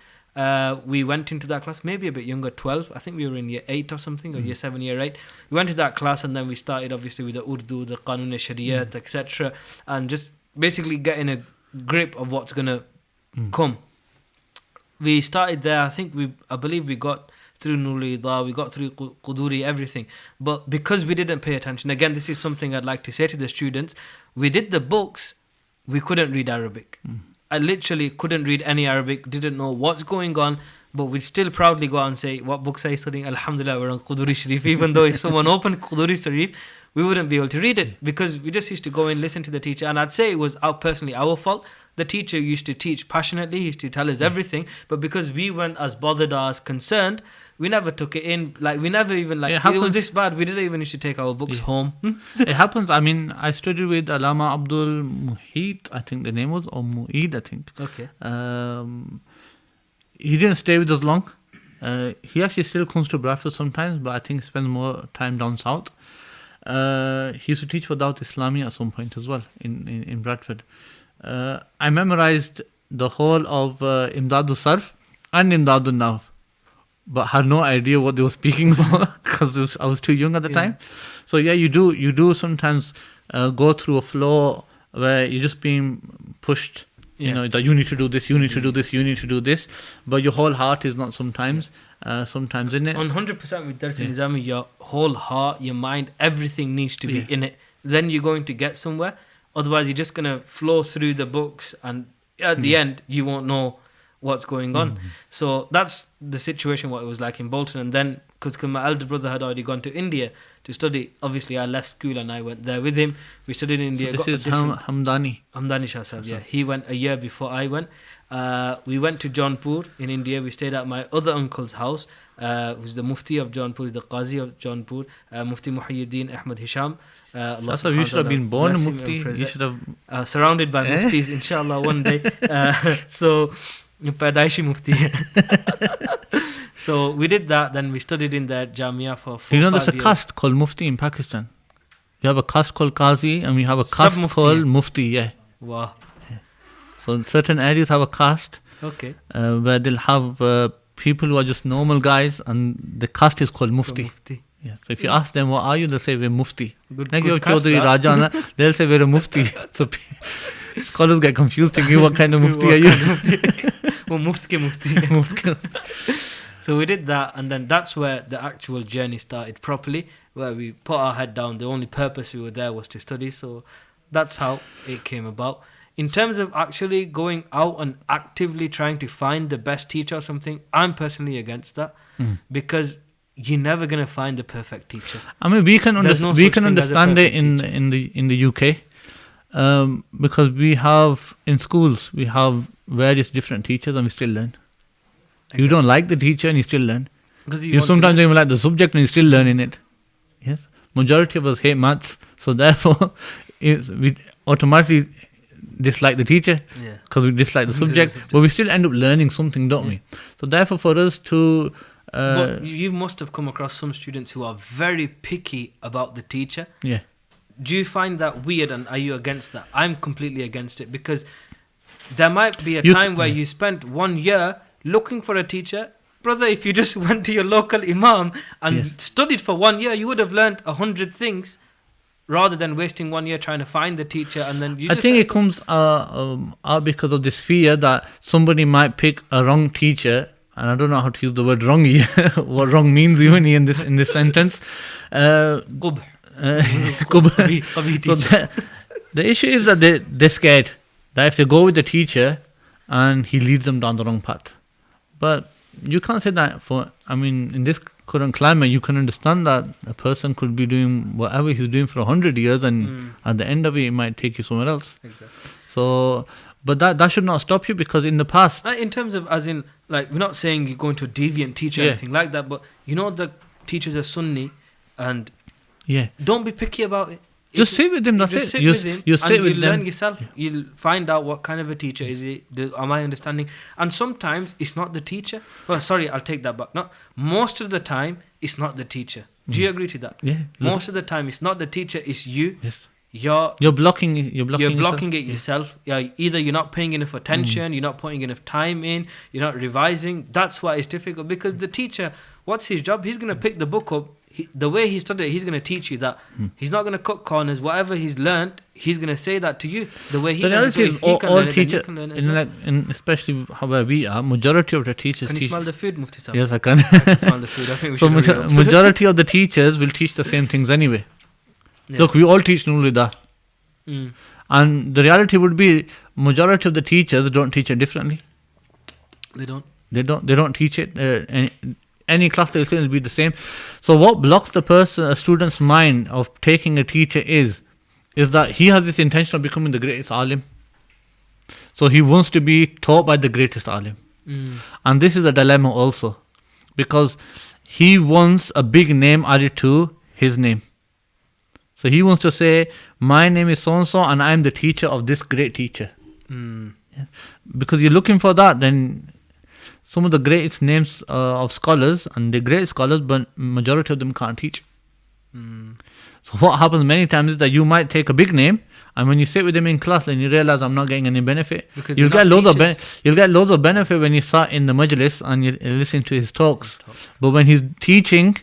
we went into that class, maybe a bit younger, 12. I think we were in year 8 or something, or year 7, year 8. We went to that class, and then we started obviously with the Urdu, the Qanun Shariat, etc., and just basically getting a grip of what's going to come. We started there. I believe we got through Nurul Ida, we got through Quduri, everything. But because we didn't pay attention, again, this is something I'd like to say to the students. We did the books, we couldn't read Arabic. I literally couldn't read any Arabic, didn't know what's going on, but we'd still proudly go out and say, what books are you studying? Alhamdulillah, we're on Quduri Sharif. Even though if someone opened Quduri Sharif, we wouldn't be able to read it because we just used to go and listen to the teacher. And I'd say it was personally our fault. The teacher used to teach passionately, he used to tell us everything, but because we weren't as bothered or as concerned, we never took it in. Like, we never even, like, it was this bad, we didn't even used to take our books home. It happens. I mean, I studied with Alama Abdul Muhit, I think the name was, or Mueed, I think. Okay. He didn't stay with us long. He actually still comes to Bradford sometimes, but I think he spends more time down south. He used to teach for Dawat Islami at some point as well in Bradford. I memorized the whole of Imdadul Sarf and Imdadul Nav, but had no idea what they were speaking about because I was too young at the time. So yeah, you do sometimes go through a flow where you're just being pushed. You know, that you need to do this, you need to do this, you need to do this, but your whole heart is not sometimes in it. 100% with Dars Nizami, your whole heart, your mind, everything needs to be in it. Then you're going to get somewhere. Otherwise, you're just going to flow through the books, and at the end, you won't know what's going on. So that's the situation, what it was like in Bolton. And then, because my elder brother had already gone to India to study, obviously I left school and I went there with him. We studied in India. So this is Hamdani Shah Sahib, yeah. He went a year before I went. We went to Jaunpur in India. We stayed at my other uncle's house, who's the Mufti of Jaunpur, the Qazi of Jaunpur, Mufti Muhyiddin Ahmad Hisham. That's how you should have been born a Mufti. You should have surrounded by Muftis, inshallah, one day. So, Padaishi Mufti. So we did that. Then we studied in that Jamia for 4 years. There's a caste called Mufti in Pakistan. You have a caste called Qazi, and we have a caste called Mufti. Yeah. Wow. Yeah. So certain areas have a caste. Okay. Where they'll have people who are just normal guys, and the caste is called Mufti. Yeah. So if you ask them, what are you? They'll say, we're Mufti. Like your Chaudhry Raja, they'll say, we're a Mufti. So scholars get confused thinking, what kind of Mufti are you? Well, Mufti. So we did that, and then that's where the actual journey started properly, where we put our head down. The only purpose we were there was to study. So that's how it came about. In terms of actually going out and actively trying to find the best teacher or something, I'm personally against that because you're never going to find the perfect teacher. I mean, we can understand it in the UK because we have in schools we have various different teachers and we still learn. Exactly. You don't like the teacher and you still learn. You sometimes don't even like the subject and you're still learning it. Yes, majority of us hate maths, so therefore we automatically dislike the teacher because we dislike the subject, but we still end up learning something, don't we? So therefore, for us to but you must have come across some students who are very picky about the teacher. Yeah. Do you find that weird, and are you against that? I'm completely against it because there might be a time where you spent 1 year looking for a teacher. Brother, if you just went to your local imam and studied for 1 year, you would have learned 100 things rather than wasting 1 year trying to find the teacher. And then I think it comes out because of this fear that somebody might pick a wrong teacher. And I don't know how to use the word wrong here, what wrong means even in this sentence. Qub. So the issue is that they're scared that if they go with the teacher and he leads them down the wrong path. But you can't say that in this current climate, you can understand that a person could be doing whatever he's doing for 100 years, and at the end of it, it might take you somewhere else. Exactly. So, but that should not stop you, because in the past, In terms of, as in, like, we're not saying you're going to a deviant teacher or anything like that, but you know the teachers are Sunni, and don't be picky about it. Just sit with him. That's it. You sit with them. Learn yourself. You'll find out what kind of a teacher is it. Am I understanding? And sometimes it's not the teacher. Oh, sorry, I'll take that back. No, most of the time it's not the teacher. Do you agree to that? Yeah. Most of the time it's not the teacher. It's you. Yes. You're blocking it yourself. Yeah. Either you're not paying enough attention, you're not putting enough time in, you're not revising. That's why it's difficult, because the teacher, what's his job? He's going to pick the book up. The way he studied it, he's going to teach you that. He's not going to cut corners. Whatever he's learned, he's going to say that to you. The way he learns it. So all teachers, especially where we are, majority of the teachers. Can you smell the food, Mufti Sahib? Yes, I can. I can smell the food. I think we should majority of the teachers will teach the same things anyway. Yeah. Look, we all teach Nulida. And the reality would be, majority of the teachers don't teach it differently. They don't. They don't teach it. Any class they'll say will be the same. So what blocks a student's mind of taking a teacher is that he has this intention of becoming the greatest alim. So he wants to be taught by the greatest alim. And this is a dilemma also, because he wants a big name added to his name. So he wants to say, my name is so-and-so and I'm the teacher of this great teacher. Yeah. Because you're looking for that, then some of the greatest names of scholars, and they're great scholars, but majority of them can't teach. So what happens many times is that you might take a big name, and when you sit with them in class, then you realize I'm not getting any benefit. Because you'll get loads of benefit when you start in the majlis and you listen to his talks. But when he's teaching,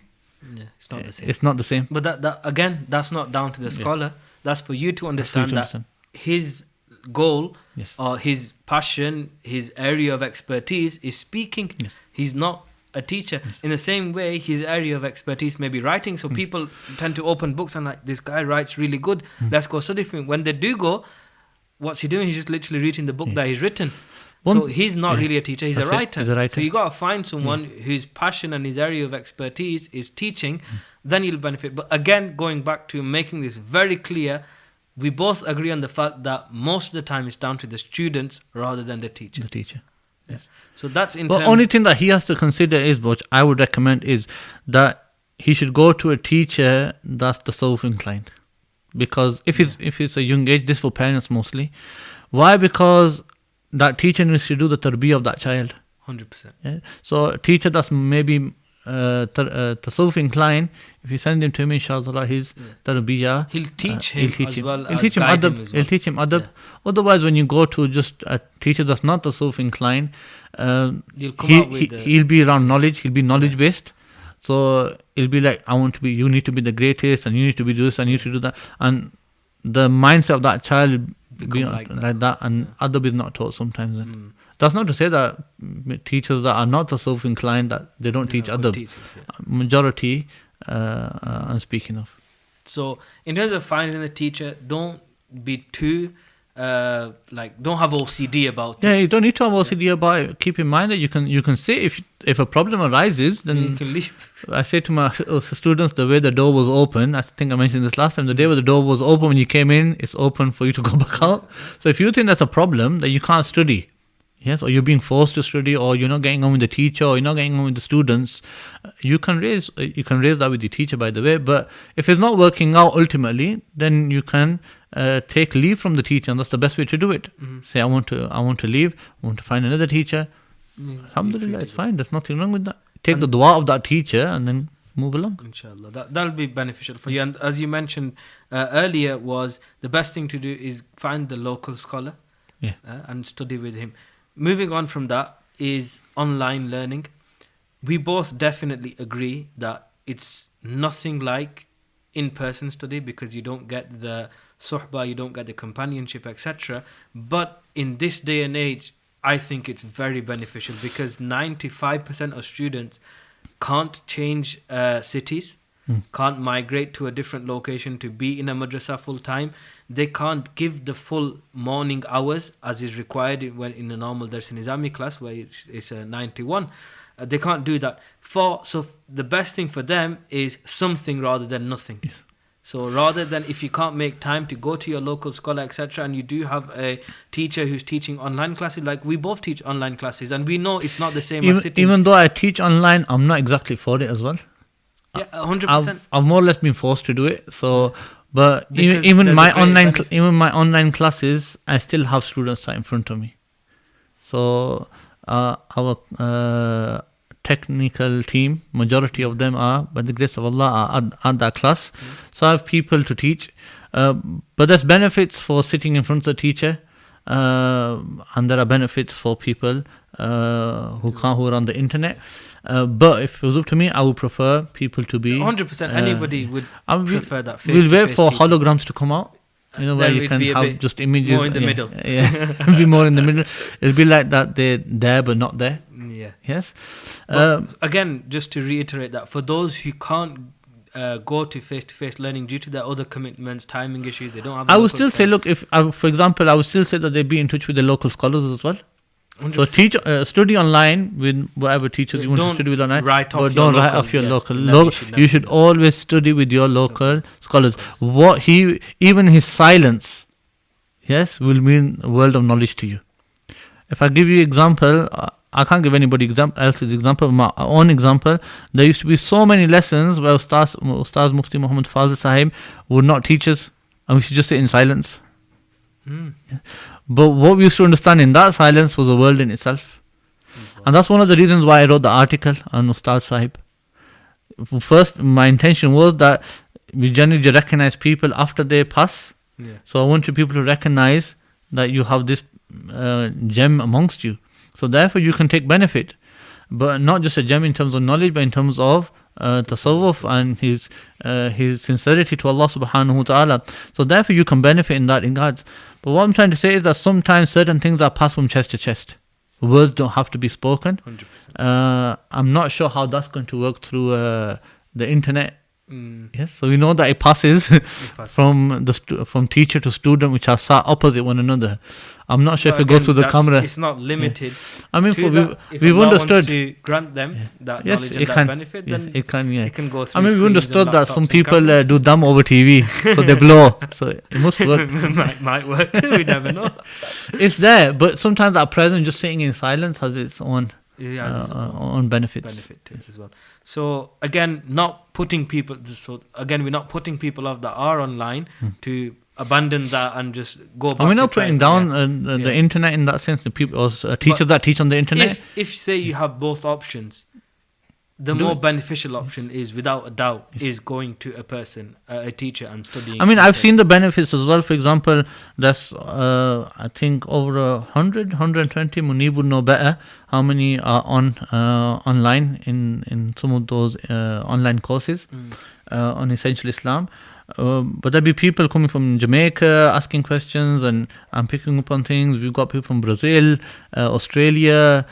it's not the same. It's not the same. But that again, that's not down to the scholar. That's for you to understand that his goal or his passion, his area of expertise is speaking. He's not a teacher. In the same way, his area of expertise may be writing. So people tend to open books and like, this guy writes really good. Let's go study for him. When they do go, what's he doing? He's just literally reading the book that he's written. So he's not really a teacher. He's a writer. So you got to find someone whose passion and his area of expertise is teaching. Then you'll benefit. But again, going back to making this very clear, we both agree on the fact that most of the time it's down to the students rather than the teacher. Yes. So that's in terms... The only thing that he has to consider is, which I would recommend, is that he should go to a teacher that's the self-inclined. Because if it's a young age, this for parents mostly. Why? Because that teacher needs to do the tarbiyah of that child. 100%. Yeah? So a teacher that's maybe self-inclined, if you send him to him, inshallah, his tarbiyah, he'll teach him as well as guide him as well. He'll teach him adab. Otherwise, when you go to just a teacher that's not the self-inclined, he'll be around knowledge, he'll be knowledge-based. So it'll be like, you need to be the greatest, and you need to be this, and you need to do that. And the mindset of that child will be like that, and adab is not taught sometimes. Then. That's not to say that teachers that are not self-inclined, that they don't teach adab. Majority, I'm speaking of. So, in terms of finding a teacher, don't be too, don't have OCD about it. Yeah, you don't need to have OCD about it. Keep in mind that you can say if a problem arises, then you can leave. I say to my students, the way the door was open, I think I mentioned this last time, the day where the door was open when you came in, it's open for you to go back out. So if you think that's a problem, that you can't study, yes, or you're being forced to study, or you're not getting on with the teacher, or you're not getting on with the students, you can raise that with the teacher, by the way. But if it's not working out ultimately, then you can take leave from the teacher, and that's the best way to do it. Say, I want to leave, I want to find another teacher. Alhamdulillah, it's fine. There's nothing wrong with that. Take the dua of that teacher and then move along. Inshallah, that'll be beneficial for you. And as you mentioned earlier, was the best thing to do is find the local scholar and study with him. Moving on from that is online learning. We both definitely agree that it's nothing like in-person study, because you don't get the suhbah, you don't get the companionship, etc. But in this day and age, I think it's very beneficial, because 95% of students can't change cities, can't migrate to a different location to be in a madrasa full time. They can't give the full morning hours as is required when in a normal Nizami class, where it's 9 to 1. They can't do that. So the best thing for them is something rather than nothing. Yes. So rather than, if you can't make time to go to your local scholar, etc., and you do have a teacher who's teaching online classes, like we both teach online classes, and we know it's not the same as sitting. Even though I teach online, I'm not exactly for it as well. Yeah, 100%. I've more or less been forced to do it. So, but Because even there's my a great online benefit. even my online classes, I still have students sat in front of me. So our technical team, majority of them are, by the grace of Allah, are at that class. So I have people to teach. But there's benefits for sitting in front of the teacher, and there are benefits for people who are on the internet. But if it was up to me, I would prefer people to be 100%. Anybody would prefer that. We'll wait for teaching. holograms to come out. Where Then you it'd can be a have bit just images. more in the middle. Yeah, be more in the middle. It'll be like that. They're there but not there. Yeah. Yes. But again, just to reiterate that, for those who can't go to face-to-face learning due to their other commitments, timing issues, they don't have. I would still say, look, if for example, I would still say that they be in touch with the local scholars as well. 100%. So teach, study online with whatever teachers you want to study with online. But don't write off your local. You should always study with your local scholars. Even his silence, yes, will mean a world of knowledge to you. If I give you example, I can't give anybody else's example. My own example. There used to be so many lessons where Ustaz Mufti Muhammad Fazil Sahib would not teach us, and we should just sit in silence. Yeah. But what we used to understand in that silence was a world in itself. And that's one of the reasons why I wrote the article on Ustaz Sahib. First, my intention was that we generally recognize people after they pass. Yeah. So I wanted people to recognize that you have this gem amongst you. So therefore you can take benefit. But not just a gem in terms of knowledge, but in terms of tasawwuf and his sincerity to Allah subhanahu wa ta'ala. So therefore you can benefit in that regards. But what I'm trying to say is that sometimes certain things are passed from chest to chest. Words don't have to be spoken. 100%. I'm not sure how that's going to work through the internet. Yes, so we know that it passes from teacher to student, which are sat opposite one another. I'm not sure if it goes through the camera. It's not limited. I mean, we've understood. To grant them that Yes, knowledge it and can. that benefit, Yes, then it can. Yeah, it can go through. I mean, we understood that some people cameras. do dumb over TV, so they blow. So it must work. might work. We never know. It's there, but sometimes that present, just sitting in silence, has its own benefits. Benefit to it as well. So again, we're not putting people off that are online to abandon that and just go back. We're not putting down the internet in that sense. The people, or teachers that teach on the internet. If say you have both options, the more beneficial option is, without a doubt, is going to a person, a teacher, and studying. I mean, I've seen the benefits as well. For example, that's I think over 120. Munib would know better how many are online in some of those online courses on Essential Islam. But there'll be people coming from Jamaica asking questions, and I'm picking up on things. We've got people from Brazil, Australia.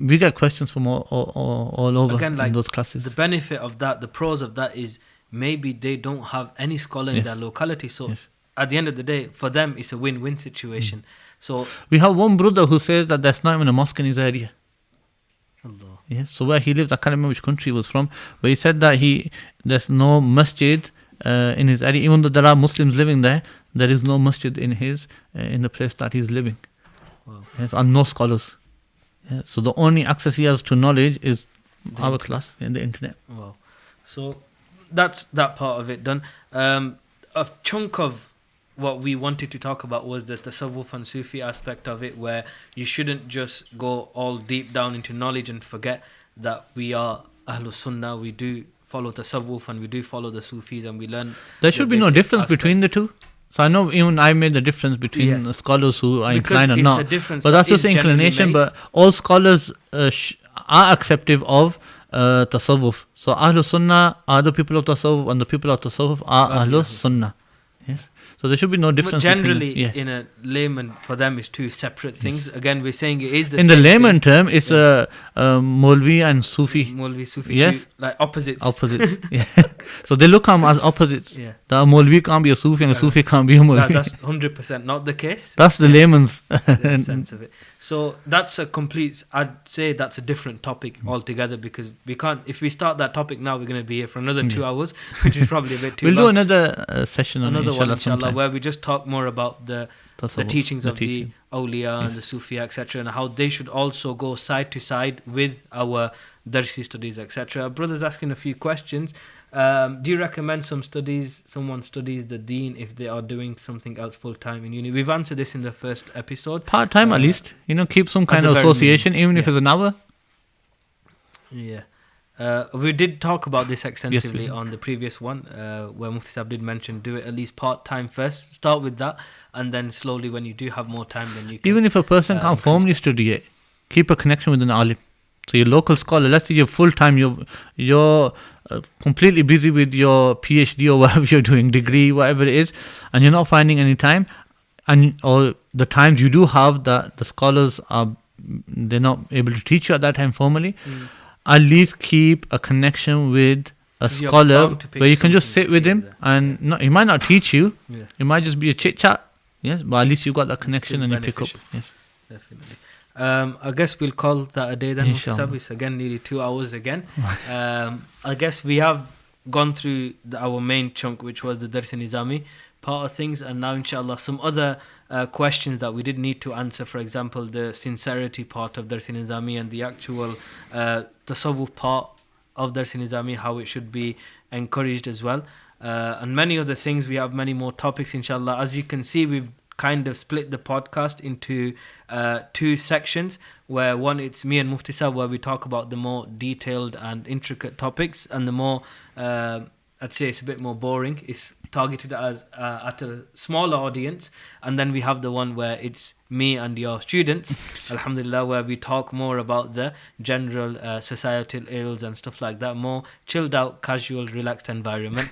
We get questions from all over. Again, like in those classes. The benefit of that, the pros of that is maybe they don't have any scholar in their locality. So at the end of the day, for them, it's a win-win situation. So we have one brother who says that there's not even a mosque in his area. Allah. Yes. So where he lives, I can't remember which country he was from, but he said that there's no masjid in his area. Even though there are Muslims living there, there is no masjid in the place that he's living. Wow. Yes, and no scholars. Yeah, so the only access he has to knowledge is our class and the internet. Wow. So that's that part of it done. A chunk of what we wanted to talk about was the tasawwuf and Sufi aspect of it, where you shouldn't just go all deep down into knowledge and forget that we are Ahlus Sunnah. We do follow tasawwuf and we do follow the Sufis, and we learn. There should be no difference between the two. So I know even I made the difference between the scholars who are inclined or not. But that's just inclination. But all scholars are acceptive of tasawwuf. So Ahlus Sunnah are the people of tasawwuf, and the people of tasawwuf are Ahlus Sunnah. Yes. So there should be no But difference. generally, in a layman, for them, it's two separate things. Again, we're saying it is the in same the layman thing. term, it's Maulvi and Sufi. Maulvi, Sufi, Yes. two, like opposites. Opposites. Yeah. So they look as opposites. Yeah. The Maulvi can't be a Sufi and a Sufi can't be a Maulvi. That's 100% not the case. That's the layman's In the sense of it. So that's a complete, I'd say that's a different topic altogether, because we can't, if we start that topic now, we're going to be here for another 2 hours, which is probably a bit too We'll long. do another session on it, Another one, inshallah, inshallah, sometime. where we just talk more about the teachings of the awliya and the Sufi, etc., and how they should also go side to side with our darsi studies, etc. Brother's asking a few questions. Do you recommend someone studies the deen if they are doing something else full time in uni? We've answered this in the first episode. Part time at least, keep some kind the of very association, minimum, even if it's an hour. Yeah. We did talk about this extensively Yes, on the previous one, where Mufti Sahib did mention do it at least part time first. Start with that, and then slowly, when you do have more time, then you can. Even if a person can't formally study it, keep a connection with an alim. So your local scholar, let's say you're full time, you're completely busy with your PhD or whatever you're doing, degree, whatever it is, and you're not finding any time, or the times you do have, that the scholars they're not able to teach you at that time formally. At least keep a connection with a scholar where you can just sit with him, and he might not teach you. Yeah. It might just be a chit chat. Yes, but at least you got that connection and you pick up. Yes, definitely. I guess we'll call that a day then. Mufti Sahib. It's again nearly 2 hours again. I guess we have gone through our main chunk, which was the Dars Nizami part of things, and now inshallah some other questions that we did need to answer. For example, the sincerity part of Dars Nizami and the actual tasawwuf part of Dars Nizami, how it should be encouraged as well, and many other things. We have many more topics inshallah. As you can see, we've kind of split the podcast into 2 sections, where one, it's me and Mufti Sahib, where we talk about the more detailed and intricate topics, and the more I'd say it's a bit more boring, it's targeted as at a smaller audience. And then we have the one where it's me and your students, alhamdulillah, where we talk more about the general societal ills and stuff like that, more chilled out, casual, relaxed environment.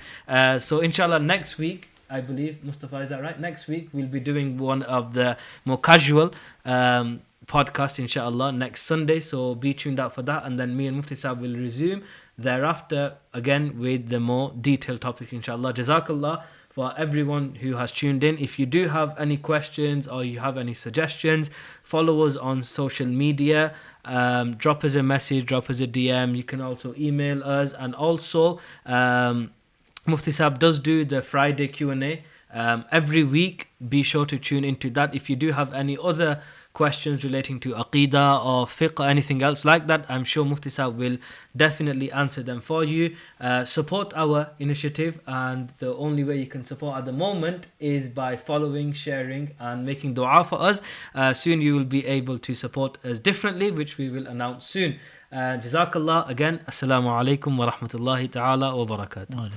So inshallah next week, I believe, Mustafa, is that right? Next week we'll be doing one of the more casual podcast, inshallah, next Sunday. So be tuned out for that, and then me and Mufti Sahib will resume thereafter again with the more detailed topics, inshallah. Jazakallah for everyone who has tuned in. If you do have any questions or you have any suggestions, follow us on social media. Drop us a message, drop us a DM. You can also email us, and also Mufti Sahib does do the Friday Q&A every week. Be sure to tune into that. If you do have any other questions relating to Aqidah or Fiqh or anything else like that, I'm sure Mufti Sahib will definitely answer them for you. Support our initiative, and the only way you can support at the moment is by following, sharing and making dua for us. Soon you will be able to support us differently, which we will announce soon. Jazakallah again. Assalamu alaikum wa rahmatullahi ta'ala wa barakatuh.